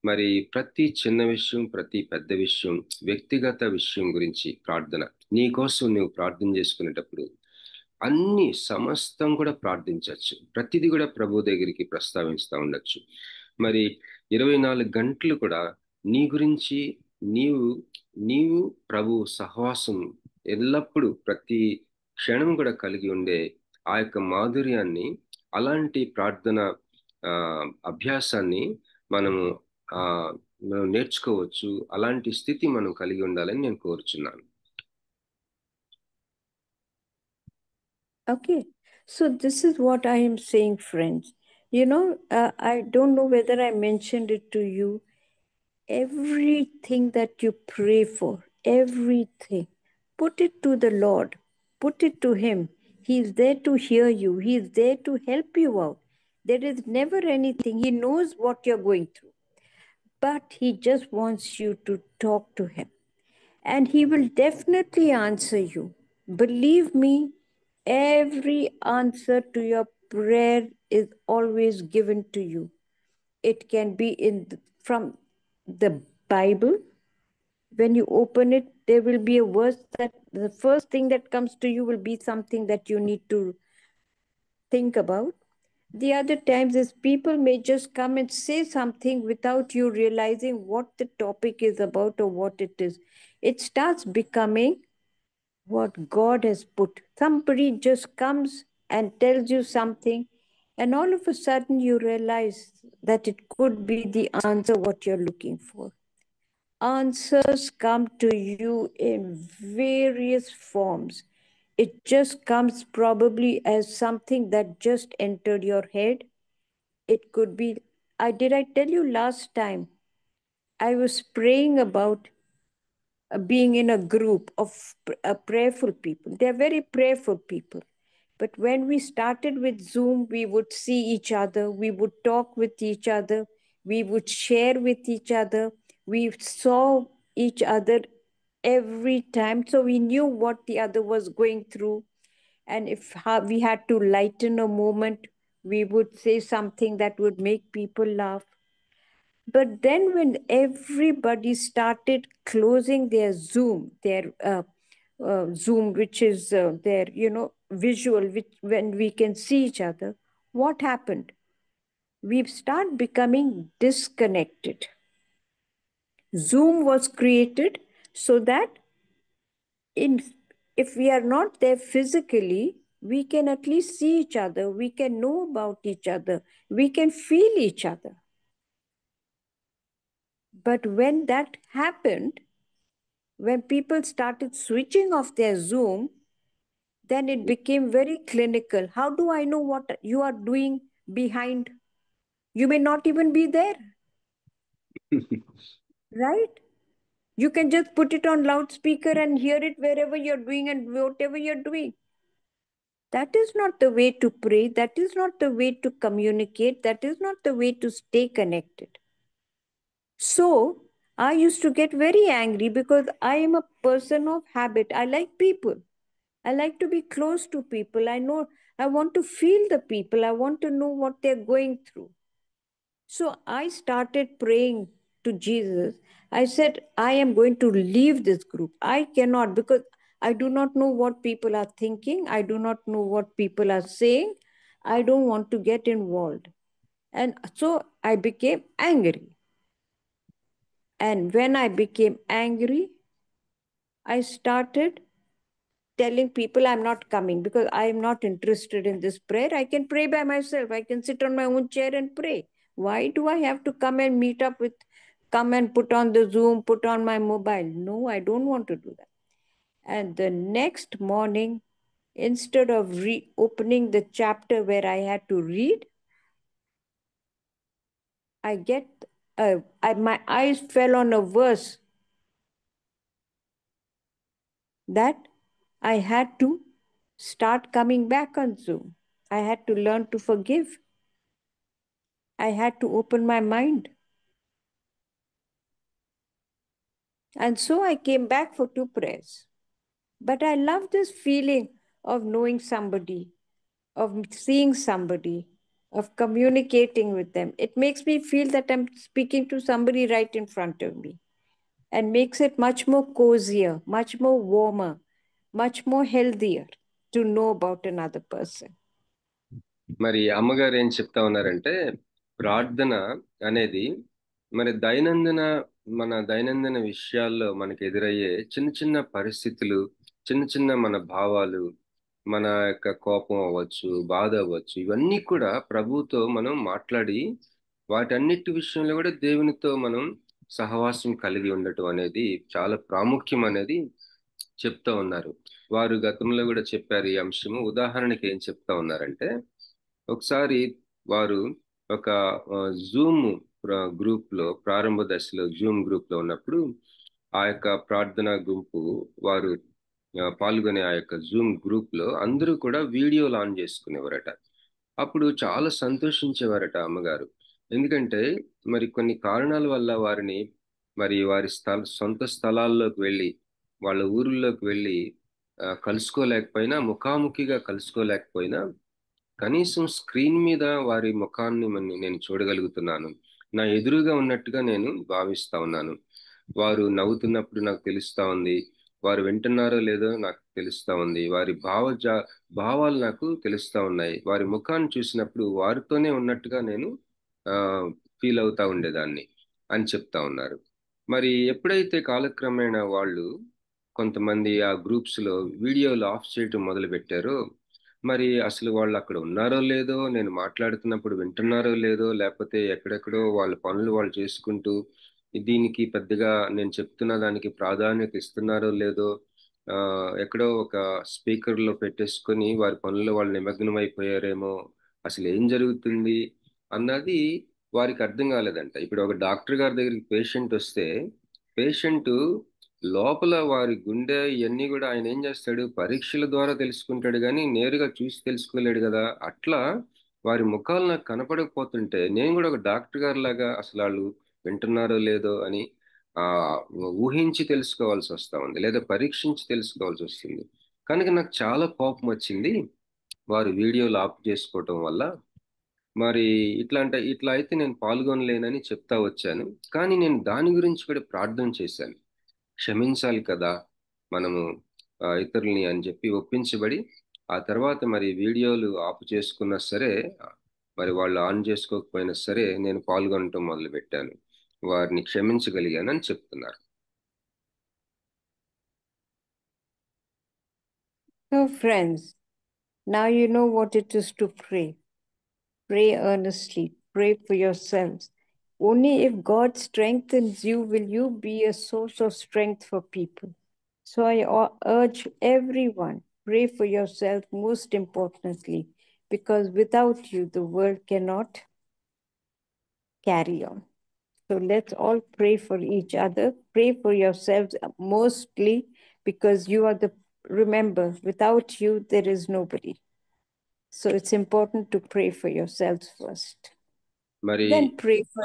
మరి ప్రతి చిన్న విషయం, ప్రతి పెద్ద విషయం, వ్యక్తిగత విషయం గురించి ప్రార్థన, నీ కోసం నువ్వు ప్రార్థన చేసుకునేటప్పుడు అన్ని సమస్తం కూడా ప్రార్థించవచ్చు. ప్రతిదీ కూడా ప్రభు దగ్గరికి ప్రస్తావిస్తూ ఉండొచ్చు. మరి 24 గంటలు కూడా నీ గురించి నీవు నీవు ప్రభు సహవాసం ఎల్లప్పుడూ ప్రతి క్షణం కూడా కలిగి ఉండే ఆ యొక్క మాధుర్యాన్ని, అలాంటి ప్రార్థన అభ్యాసాన్ని మనము మనం నేర్చుకోవచ్చు. అలాంటి స్థితి మనం కలిగి ఉండాలని నేను కోరుచున్నాను. Okay, so this is what I am saying, friends. You know, I don't know whether I mentioned it to you. Everything that you pray for, everything, put it to the Lord, put it to Him. He is there to hear you, He is there to help you out. There is never anything. He knows what you're going through, but He just wants you to talk to Him, and He will definitely answer you. Believe me, every answer to your prayer is always given to you. It can be from the Bible. When you open it, there will be a verse that the first thing that comes to you will be something that you need to think about. The other times is people may just come and say something without you realizing what the topic is about or what it is. It starts becoming what God has put. Somebody just comes and tells you something, and all of a sudden you realize that it could be the answer what you're looking for. Answers come to you in various forms. It just comes probably as something that just entered your head. It could be, did I tell you last time? I was praying about being in a group of prayerful people. They're very prayerful people. But when we started with Zoom, we would see each other, we would talk with each other, we would share with each other, we saw each other every time. So we knew what the other was going through. And if we had to lighten a moment, we would say something that would make people laugh. But then when everybody started closing their Zoom, Zoom, which is their, visual, which when we can see each other, what happened? We start becoming disconnected. Zoom was created so that if we are not there physically, we can at least see each other, we can know about each other, we can feel each other. But when that happened, when people started switching off their Zoom, then it became very clinical. How do I know what you are doing behind? You may not even be there, right? You can just put it on loudspeaker and hear it wherever you're doing and whatever you're doing. That is not the way to pray. That is not the way to communicate. That is not the way to stay connected. So I used to get very angry because I am a person of habit. I like people. I like to be close to people. I want to feel the people. I want to know what they're going through. So I started praying to Jesus. I said, I am going to leave this group. I cannot, because I do not know what people are thinking. I do not know what people are saying. I don't want to get involved. And so I became angry. And when I became angry, I started telling people I'm not coming because I am not interested in this prayer. I can pray by myself. I can sit on my own chair and pray. Why do I have to come and come and put on the Zoom, put on my mobile? No, I don't want to do that. And the next morning, instead of opening the chapter where I had to read, my eyes fell on a verse that I had to start coming back on Zoom. I had to learn to forgive. I had to open my mind. And so I came back for 2 prayers. But I love this feeling of knowing somebody, of seeing somebody, of communicating with them. It makes me feel that I'm speaking to somebody right in front of me, and makes it much more cozier, much more warmer, much more healthier to know about another person. మరి అమ్మగారు ఏం చెప్తా ఉన్నారంటే, ప్రార్థన అనేది మరి మన దైనందిన విషయాల్లో మనకి ఎదురయ్యే చిన్న చిన్న పరిస్థితులు, చిన్న చిన్న మన భావాలు, మన యొక్క కోపం అవ్వచ్చు, బాధ అవ్వచ్చు, ఇవన్నీ కూడా ప్రభువుతో మనం మాట్లాడి వాటన్నిటి విషయంలో కూడా దేవునితో మనం సహవాసం కలిగి ఉండటం అనేది చాలా ప్రాముఖ్యం అనేది చెప్తా ఉన్నారు. వారు గతంలో కూడా చెప్పారు ఈ అంశము. ఉదాహరణకి ఏం చెప్తా ఉన్నారంటే, ఒకసారి వారు ఒక జూమ్ గ్రూప్లో, ప్రారంభ దశలో జూమ్ గ్రూప్లో ఉన్నప్పుడు ఆ యొక్క ప్రార్థనా గుంపు వారు పాల్గొనే ఆ యొక్క జూమ్ గ్రూప్లో అందరూ కూడా వీడియోలు ఆన్ చేసుకునేవారట. అప్పుడు చాలా సంతోషించేవారట అమ్మగారు. ఎందుకంటే మరి కొన్ని కారణాల వల్ల వారిని మరి వారి సొంత స్థలాల్లోకి వెళ్ళి, వాళ్ళ ఊర్లోకి వెళ్ళి కలుసుకోలేకపోయినా, ముఖాముఖిగా కలుసుకోలేకపోయినా, కనీసం స్క్రీన్ మీద వారి ముఖాన్ని నేను చూడగలుగుతున్నాను. నా ఎదురుగా ఉన్నట్టుగా నేను భావిస్తా ఉన్నాను. వారు నవ్వుతున్నప్పుడు నాకు తెలుస్తా ఉంది, వారు వింటున్నారో లేదో నాకు తెలుస్తా ఉంది, వారి భావాలు నాకు తెలుస్తా ఉన్నాయి. వారి ముఖాన్ని చూసినప్పుడు వారితోనే ఉన్నట్టుగా నేను ఫీల్ అవుతా ఉండేదాన్ని అని చెప్తా ఉన్నారు. మరి ఎప్పుడైతే కాలక్రమేణా వాళ్ళు కొంతమంది ఆ గ్రూప్స్ లో వీడియోలు ఆఫ్ చేయటం మొదలు పెట్టారో, మరి అసలు వాళ్ళు అక్కడ ఉన్నారో లేదో, నేను మాట్లాడుతున్నప్పుడు వింటున్నారో లేదో, లేకపోతే ఎక్కడెక్కడో వాళ్ళ పనులు వాళ్ళు చేసుకుంటూ దీనికి పెద్దగా నేను చెప్తున్న దానికి ప్రాధాన్యత ఇస్తున్నారో లేదో, ఎక్కడో ఒక స్పీకర్ లో పెట్టేసుకొని వారి పనుల్లో వాళ్ళు నిమగ్నం అయిపోయారేమో, అసలు ఏం జరుగుతుంది అన్నది వారికి అర్థం కాలేదంట. ఇప్పుడు ఒక డాక్టర్ గారి దగ్గరికి పేషెంట్ వస్తే, పేషెంట్ లోపల వారి గుండె ఇవన్నీ కూడా ఆయన ఏం చేస్తాడు, పరీక్షల ద్వారా తెలుసుకుంటాడు, కానీ నేరుగా చూసి తెలుసుకోలేడు కదా. అట్లా వారి ముఖాలు నాకు కనపడకపోతుంటే నేను కూడా ఒక డాక్టర్ గారి లాగా అసలు వాళ్ళు వింటున్నారో లేదో అని ఊహించి తెలుసుకోవాల్సి వస్తా ఉంది, లేదా పరీక్షించి తెలుసుకోవాల్సి వస్తుంది. కనుక నాకు చాలా కోపం వచ్చింది వారు వీడియోలు ఆఫ్ చేసుకోవటం వల్ల. మరి ఇట్లా అయితే నేను పాల్గొనలేనని చెప్తా వచ్చాను. కానీ నేను దాని గురించి కూడా ప్రార్థన చేశాను. క్షమించాలి కదా మనము ఇతరుల్ని అని చెప్పి ఒప్పించబడి, ఆ తర్వాత మరి వీడియోలు ఆఫ్ చేసుకున్నా సరే, మరి వాళ్ళు ఆన్ చేసుకోకపోయినా సరే నేను పాల్గొనటం మొదలు పెట్టాను. వారిని క్షమించగలిగానని చెప్తున్నారు. So friends, now you know what it is to pray. Pray earnestly. Pray for yourselves. Only if God strengthens you will you be a source of strength for people. So I urge everyone, pray for yourself most importantly, because without you, the world cannot carry on. So let's all pray for each other. Pray for yourselves mostly, because you are remember, without you, there is nobody. So it's important to pray for yourselves first. Then pray for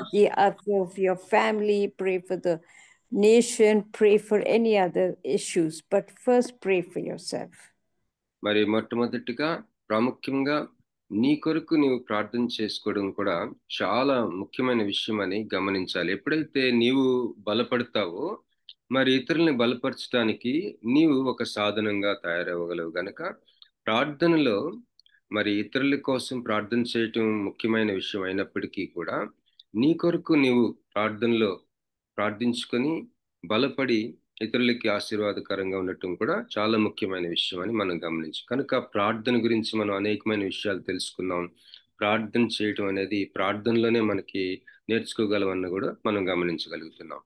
your family, pray for the nation, pray for any other issues, but first pray for yourself. మరి మొట్టమొదటిగా ప్రాముఖ్యంగా నీ కొరకు నీవు ప్రార్థన చేసుకోవడం కూడా చాలా ముఖ్యమైన విషయం అని గమనించాలి. ఎప్పుడైతే నీవు బలపడతావో మరి ఇతరుల్ని బలపరచడానికి నీవు ఒక సాధనంగా తయారవ్వగలవు. గనక ప్రార్థనలో మరి ఇతరుల కోసం ప్రార్థన చేయటం ముఖ్యమైన విషయం అయినప్పటికీ కూడా నీ కొరకు నీవు ప్రార్థనలో ప్రార్థించుకొని బలపడి ఇతరులకి ఆశీర్వాదకరంగా ఉండటం కూడా చాలా ముఖ్యమైన విషయం అని మనం గమనించి, కనుక ప్రార్థన గురించి మనం అనేకమైన విషయాలు తెలుసుకున్నాం. ప్రార్థన చేయటం అనేది ప్రార్థనలోనే మనకి నేర్చుకోగలమన్న కూడా మనం గమనించగలుగుతున్నాం.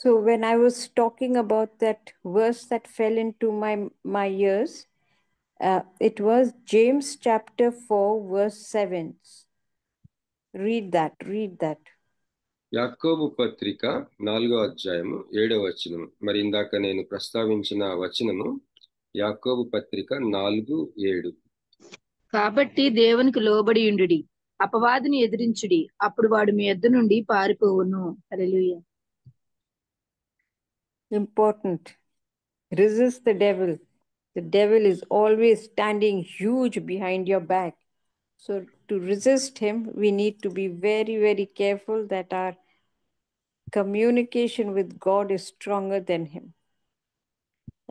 So when I was talking about that verse that fell into my ears, it was James chapter 4 verse 7. Read that. యాకోబు పత్రిక 4వ అధ్యాయము 7వ వచనం. మరి ఇందాక నేను ప్రస్తావించిన వచనము యాకోబు పత్రిక 4:7. కాబట్టి దేవునికి లోబడి ఉండుడి, అపవాదిని ఎదిరించుడి, అప్పుడు వాడు మీ యొద్ద నుండి పారిపోవును. హల్లెలూయా. Important. Resist the devil. The devil is always standing huge behind your back. So to resist him, we need to be very, very careful that our communication with God is stronger than him.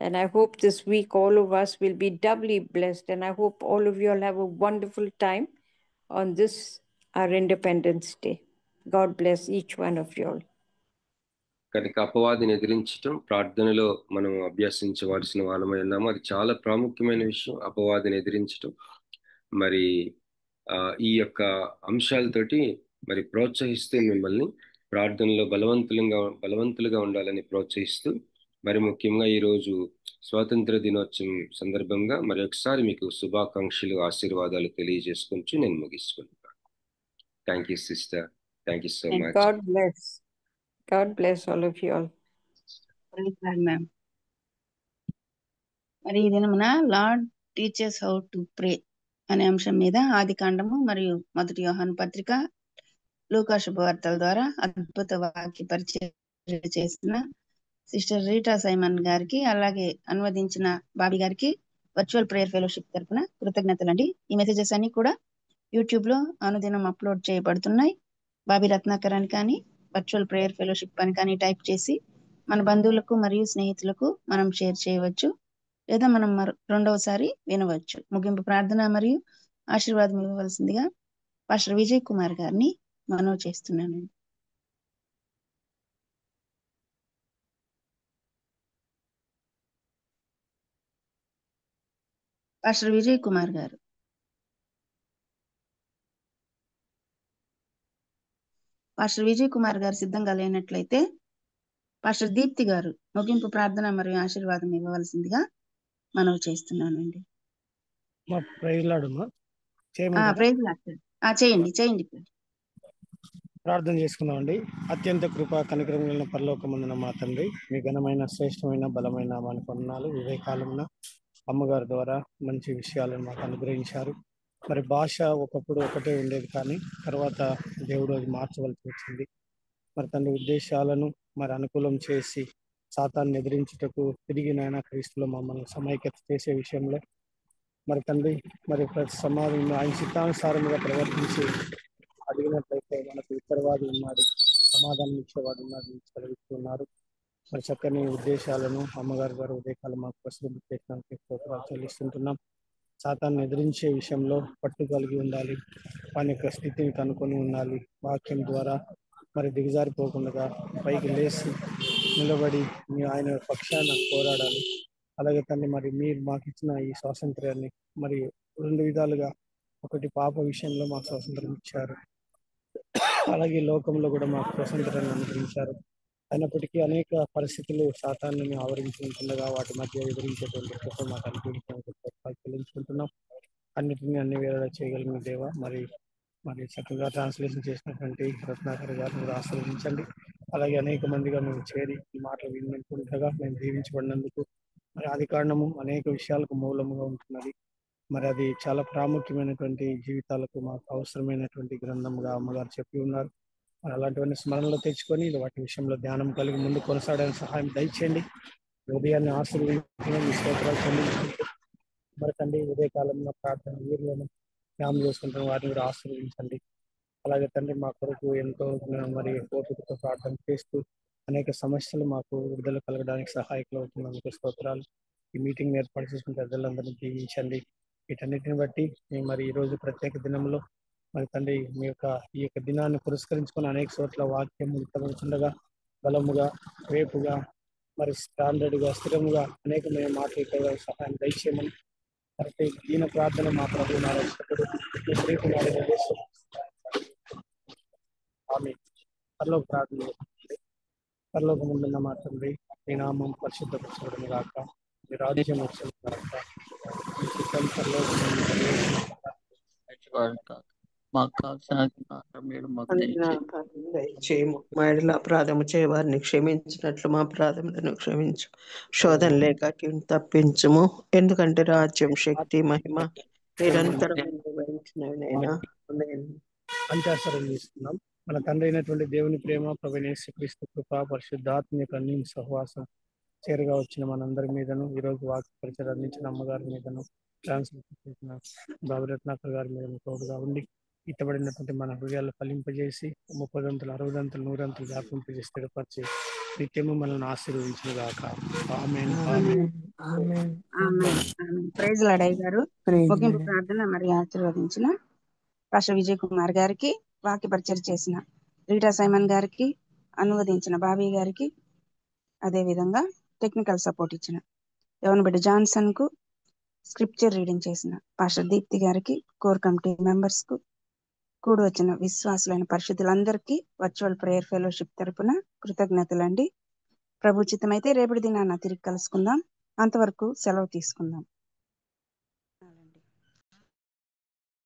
And I hope this week all of us will be doubly blessed. And I hope all of you all have a wonderful time on this, our Independence Day. God bless each one of you all. కనుక అపవాదిని ఎదిరించటం ప్రార్థనలో మనం అభ్యసించవలసిన వాళ్ళమై ఉన్నాము. అది చాలా ప్రాముఖ్యమైన విషయం, అపవాదిని ఎదిరించటం. మరి ఈ యొక్క అంశాలతోటి మరి ప్రోత్సహిస్తూ మిమ్మల్ని ప్రార్థనలో బలవంతులుగా ఉండాలని ప్రోత్సహిస్తూ, మరి ముఖ్యంగా ఈరోజు స్వాతంత్ర దినోత్సవం సందర్భంగా మరి ఒకసారి మీకు శుభాకాంక్షలు, ఆశీర్వాదాలు తెలియజేసుకుంటూ నేను ముగిస్తున్నాను. Thank you sister, thank you so much. God bless. God bless all of you all. Ma'am. మరి ఈ దినమున lord teachers how to pray అనే అంశం మీద ఆదికాండము మరియు మొదటి యోహాను పత్రిక, లూకా శుభవార్తల ద్వారా అద్భుత వాక్య పరిచయం చేసిన సిస్టర్ రీటా సైమన్ గారికి, అలాగే అనువదించిన బాబీ గారికి వర్చువల్ ప్రేయర్ ఫెలోషిప్ తరఫున కృతజ్ఞతలండి. ఈ మెసేజెస్ అన్ని కూడా యూట్యూబ్ లో అనుదినం అప్లోడ్ చేయబడుతున్నాయి. బాబీ రత్నాకర్ అని కానీ వర్చువల్ ప్రేయర్ ఫెలోషిప్ అని కానీ టైప్ చేసి మన బంధువులకు మరియు స్నేహితులకు మనం షేర్ చేయవచ్చు, లేదా మనం రెండవసారి వినవచ్చు. ముగింపు ప్రార్థన మరియు ఆశీర్వాదం ఇవ్వవలసిందిగా పాస్టర్ విజయ్ కుమార్ గారిని మనవి చేస్తున్నానండి. పాస్టర్ విజయ్ కుమార్ గారు. పాస్టర్ విజయ్ కుమార్ గారు సిద్ధంగా లేనట్లయితే పాస్టర్ దీప్తి గారు ముగింపు ప్రార్థన మరియు ఆశీర్వాదం ఇవ్వవలసిందిగా మనవి చేస్తున్నానండి. చేయండి. ప్రార్థన చేసుకుందామండి. అత్యంత కృపా కనికరం కలిగిన పరలోకమందున మా తండ్రి, మీ ఘనమైన శ్రేష్టమైన బలమైన నామానికి వందనాలు. వివేకాలమున అమ్మగారి ద్వారా మంచి విషయాలను మాకు అనుగ్రహించారు. మరి భాష ఒకప్పుడు ఒకటే ఉండేది, కానీ తర్వాత దేవుడు అది మార్చవలసి వచ్చింది. మరి తండ్రి ఉద్దేశాలను మరి అనుకూలం చేసి సాతాన్ని ఎదిరించుటకు తిరిగి నాయన క్రీస్తులో మమ్మల్ని సమైక్యత చేసే విషయంలో మరి తండ్రి మరి ప్రతి సమాజంలో ఆయన చిత్తానుసారంగా ప్రవర్తించి అడిగినట్లయితే మనకు ఉత్తరవాది ఉన్నాడు, సమాధానం ఇచ్చేవాడు ఉన్నాడు చదివిస్తున్నారు. మరి చక్కని ఉద్దేశాలను అమ్మగారు గారు ఉదయకాలం మాకు ప్రసిద్ధి చేసినందుకు స్తోత్రాలు చెల్లిస్తుంటున్నాం. సాతాన్ని ఎదిరించే విషయంలో పట్టు కలిగి ఉండాలి, వాని యొక్క స్థితిని కనుక్కొని ఉండాలి. వాక్యం ద్వారా మరి దిగజారిపోకుండా పైకి లేచి నిలబడి మీ ఆయన పక్షాన పోరాడాలి. అలాగే తండ్రి మరి మీరు మాకు ఇచ్చిన ఈ స్వాతంత్ర్యాన్ని మరి రెండు విధాలుగా, ఒకటి పాప విషయంలో మాకు స్వాతంత్రం ఇచ్చారు, అలాగే లోకంలో కూడా మాకు స్వాతంత్రాన్ని అనుగ్రహించారు. అయినప్పటికీ అనేక పరిస్థితులు సాతాన్ని ఆవరించి ఉంటుండగా వాటి మధ్య ఎదిరించేటువంటి కృప మాకు అనుగ్రహించుకుంటున్నాం. అన్నిటినీ అన్ని వేళలా చేయగలిగిన దేవ, మరి చక్కగా ట్రాన్స్లేషన్ చేసినటువంటి రత్నాకర్ గారిని కూడా ఆశీర్వదించండి. అలాగే అనేక మందిగా మేము చేరి ఈ మాటలు వింటుండగా మేము దీవించబడినందుకు మరి ఆది కాండము అనేక విషయాలకు మూలముగా ఉంటున్నది. మరి అది చాలా ప్రాముఖ్యమైనటువంటి జీవితాలకు మాకు అవసరమైనటువంటి గ్రంథంగా అమ్మగారు చెప్పి ఉన్నారు. మరి అలాంటివన్నీ స్మరణలో తెచ్చుకొని వాటి విషయంలో ధ్యానం కలిగి ముందు కొనసాగడానికి సహాయం దయచేయండి. ఉదయాన్ని ఆశీర్వదించడం మీ స్తోత్రాలు చెల్లించుకుంటూ మరి తండ్రి ఉదయకాలంలో ప్రార్థన వీరులను ధ్యానం చేసుకుంటున్న వాటిని కూడా ఆశీర్వదించండి. అలాగే తండ్రి మా కొరకు ఎంతో మరి ఓపికతో ప్రార్థన చేస్తూ అనేక సమస్యలు మాకు విడుదల కలగడానికి సహాయకులు అవుతున్నందుకు స్తోత్రాలు. ఈ మీటింగ్ ఏర్పాటు చేసుకున్న ప్రజలందరినీ దీవించండి. వీటన్నిటిని బట్టి మేము మరి ఈరోజు ప్రత్యేక దినంలో మరి తండ్రి ఈ యొక్క దినాన్ని పురస్కరించుకొని అనేక చోట్ల వాక్యం ఉత్తమించుండగా బలముగా, రేపుగా, మరి స్టాండర్డ్గా, స్థిరముగా అనేకమైన మాటలు సహాయం దయచేయమని ప్రతి దీన ప్రార్థన మా ప్రభు ఆమె త్వరలో ప్రార్థన. పరలోకమందున్న మా తండ్రి, మీ నామం పరిశుద్ధపరచబడును గాక, మీ రాజ్యం వచ్చును గాక, మీ చిత్తం పరలోకమందు నెరవేరును. మాకు కావాల్సిన ఆహారం నేడు మాకు దయచేయండి. దయచేయము. మా ఎడల అపరాధము చేయవారిని క్షమించినట్లు మా అపరాధములను క్షమించు. శోధన లేక తప్పించుము. ఎందుకంటే రాజ్యం, శక్తి, మహిమ నిరంతరం వహించినవినైనా. ఆమేన్. అంత్యాసరం చేస్తున్నాం. మన తండ్రి అయినటువంటి దేవుని ప్రేమ, ప్రభువైన యేసుక్రీస్తు కృప, పరిశుద్ధాత్మ యొక్క అన్యోన్య సహవాసం చేరుగా వచ్చిన మనందరి మీదను, ఈరోజు వాక్య పరిచయం అందించిన అమ్మగారి మీదను, ట్రాన్స్లేట్ చేసిన బాబురత్నాకర్ గారి మీద తోడుగా ఉండి ఇట్టబడినటువంటి మన హృదయాలు ఫలింపజేసి 30 60 100 వ్యాపింపజేసి స్థిరపరిచి నిత్యము మనల్ని ఆశీర్వదించిన గాక. ఆమేన్. ఆమేన్. ప్రైజ్ లార్డ్ అయ్య గారు. ముగింపు ప్రార్థన మరి ఆశీర్వదించిన పాస్టర్ విజయ్ కుమార్ గారికి, వాక్య పరిచయం చేసిన రీటా సైమన్ గారికి, అనువదించిన బాబీ గారికి, అదే విధంగా టెక్నికల్ సపోర్ట్ ఇచ్చిన యవన బిడ్డ జాన్సన్ కు, స్క్రిప్చర్ రీడింగ్ చేసిన పాస్టర్ దీప్తి గారికి, కోర్ కమిటీ మెంబర్స్ కు, కూడి వచ్చిన విశ్వాసులైన పరిశుద్ధులందరికీ వర్చువల్ ప్రేయర్ ఫెలోషిప్ తరపున కృతజ్ఞతలండి. ప్రభు చిత్తమైతే రేపటి దినాన తిరిగి కలుసుకుందాం. అంతవరకు సెలవు తీసుకుందాం.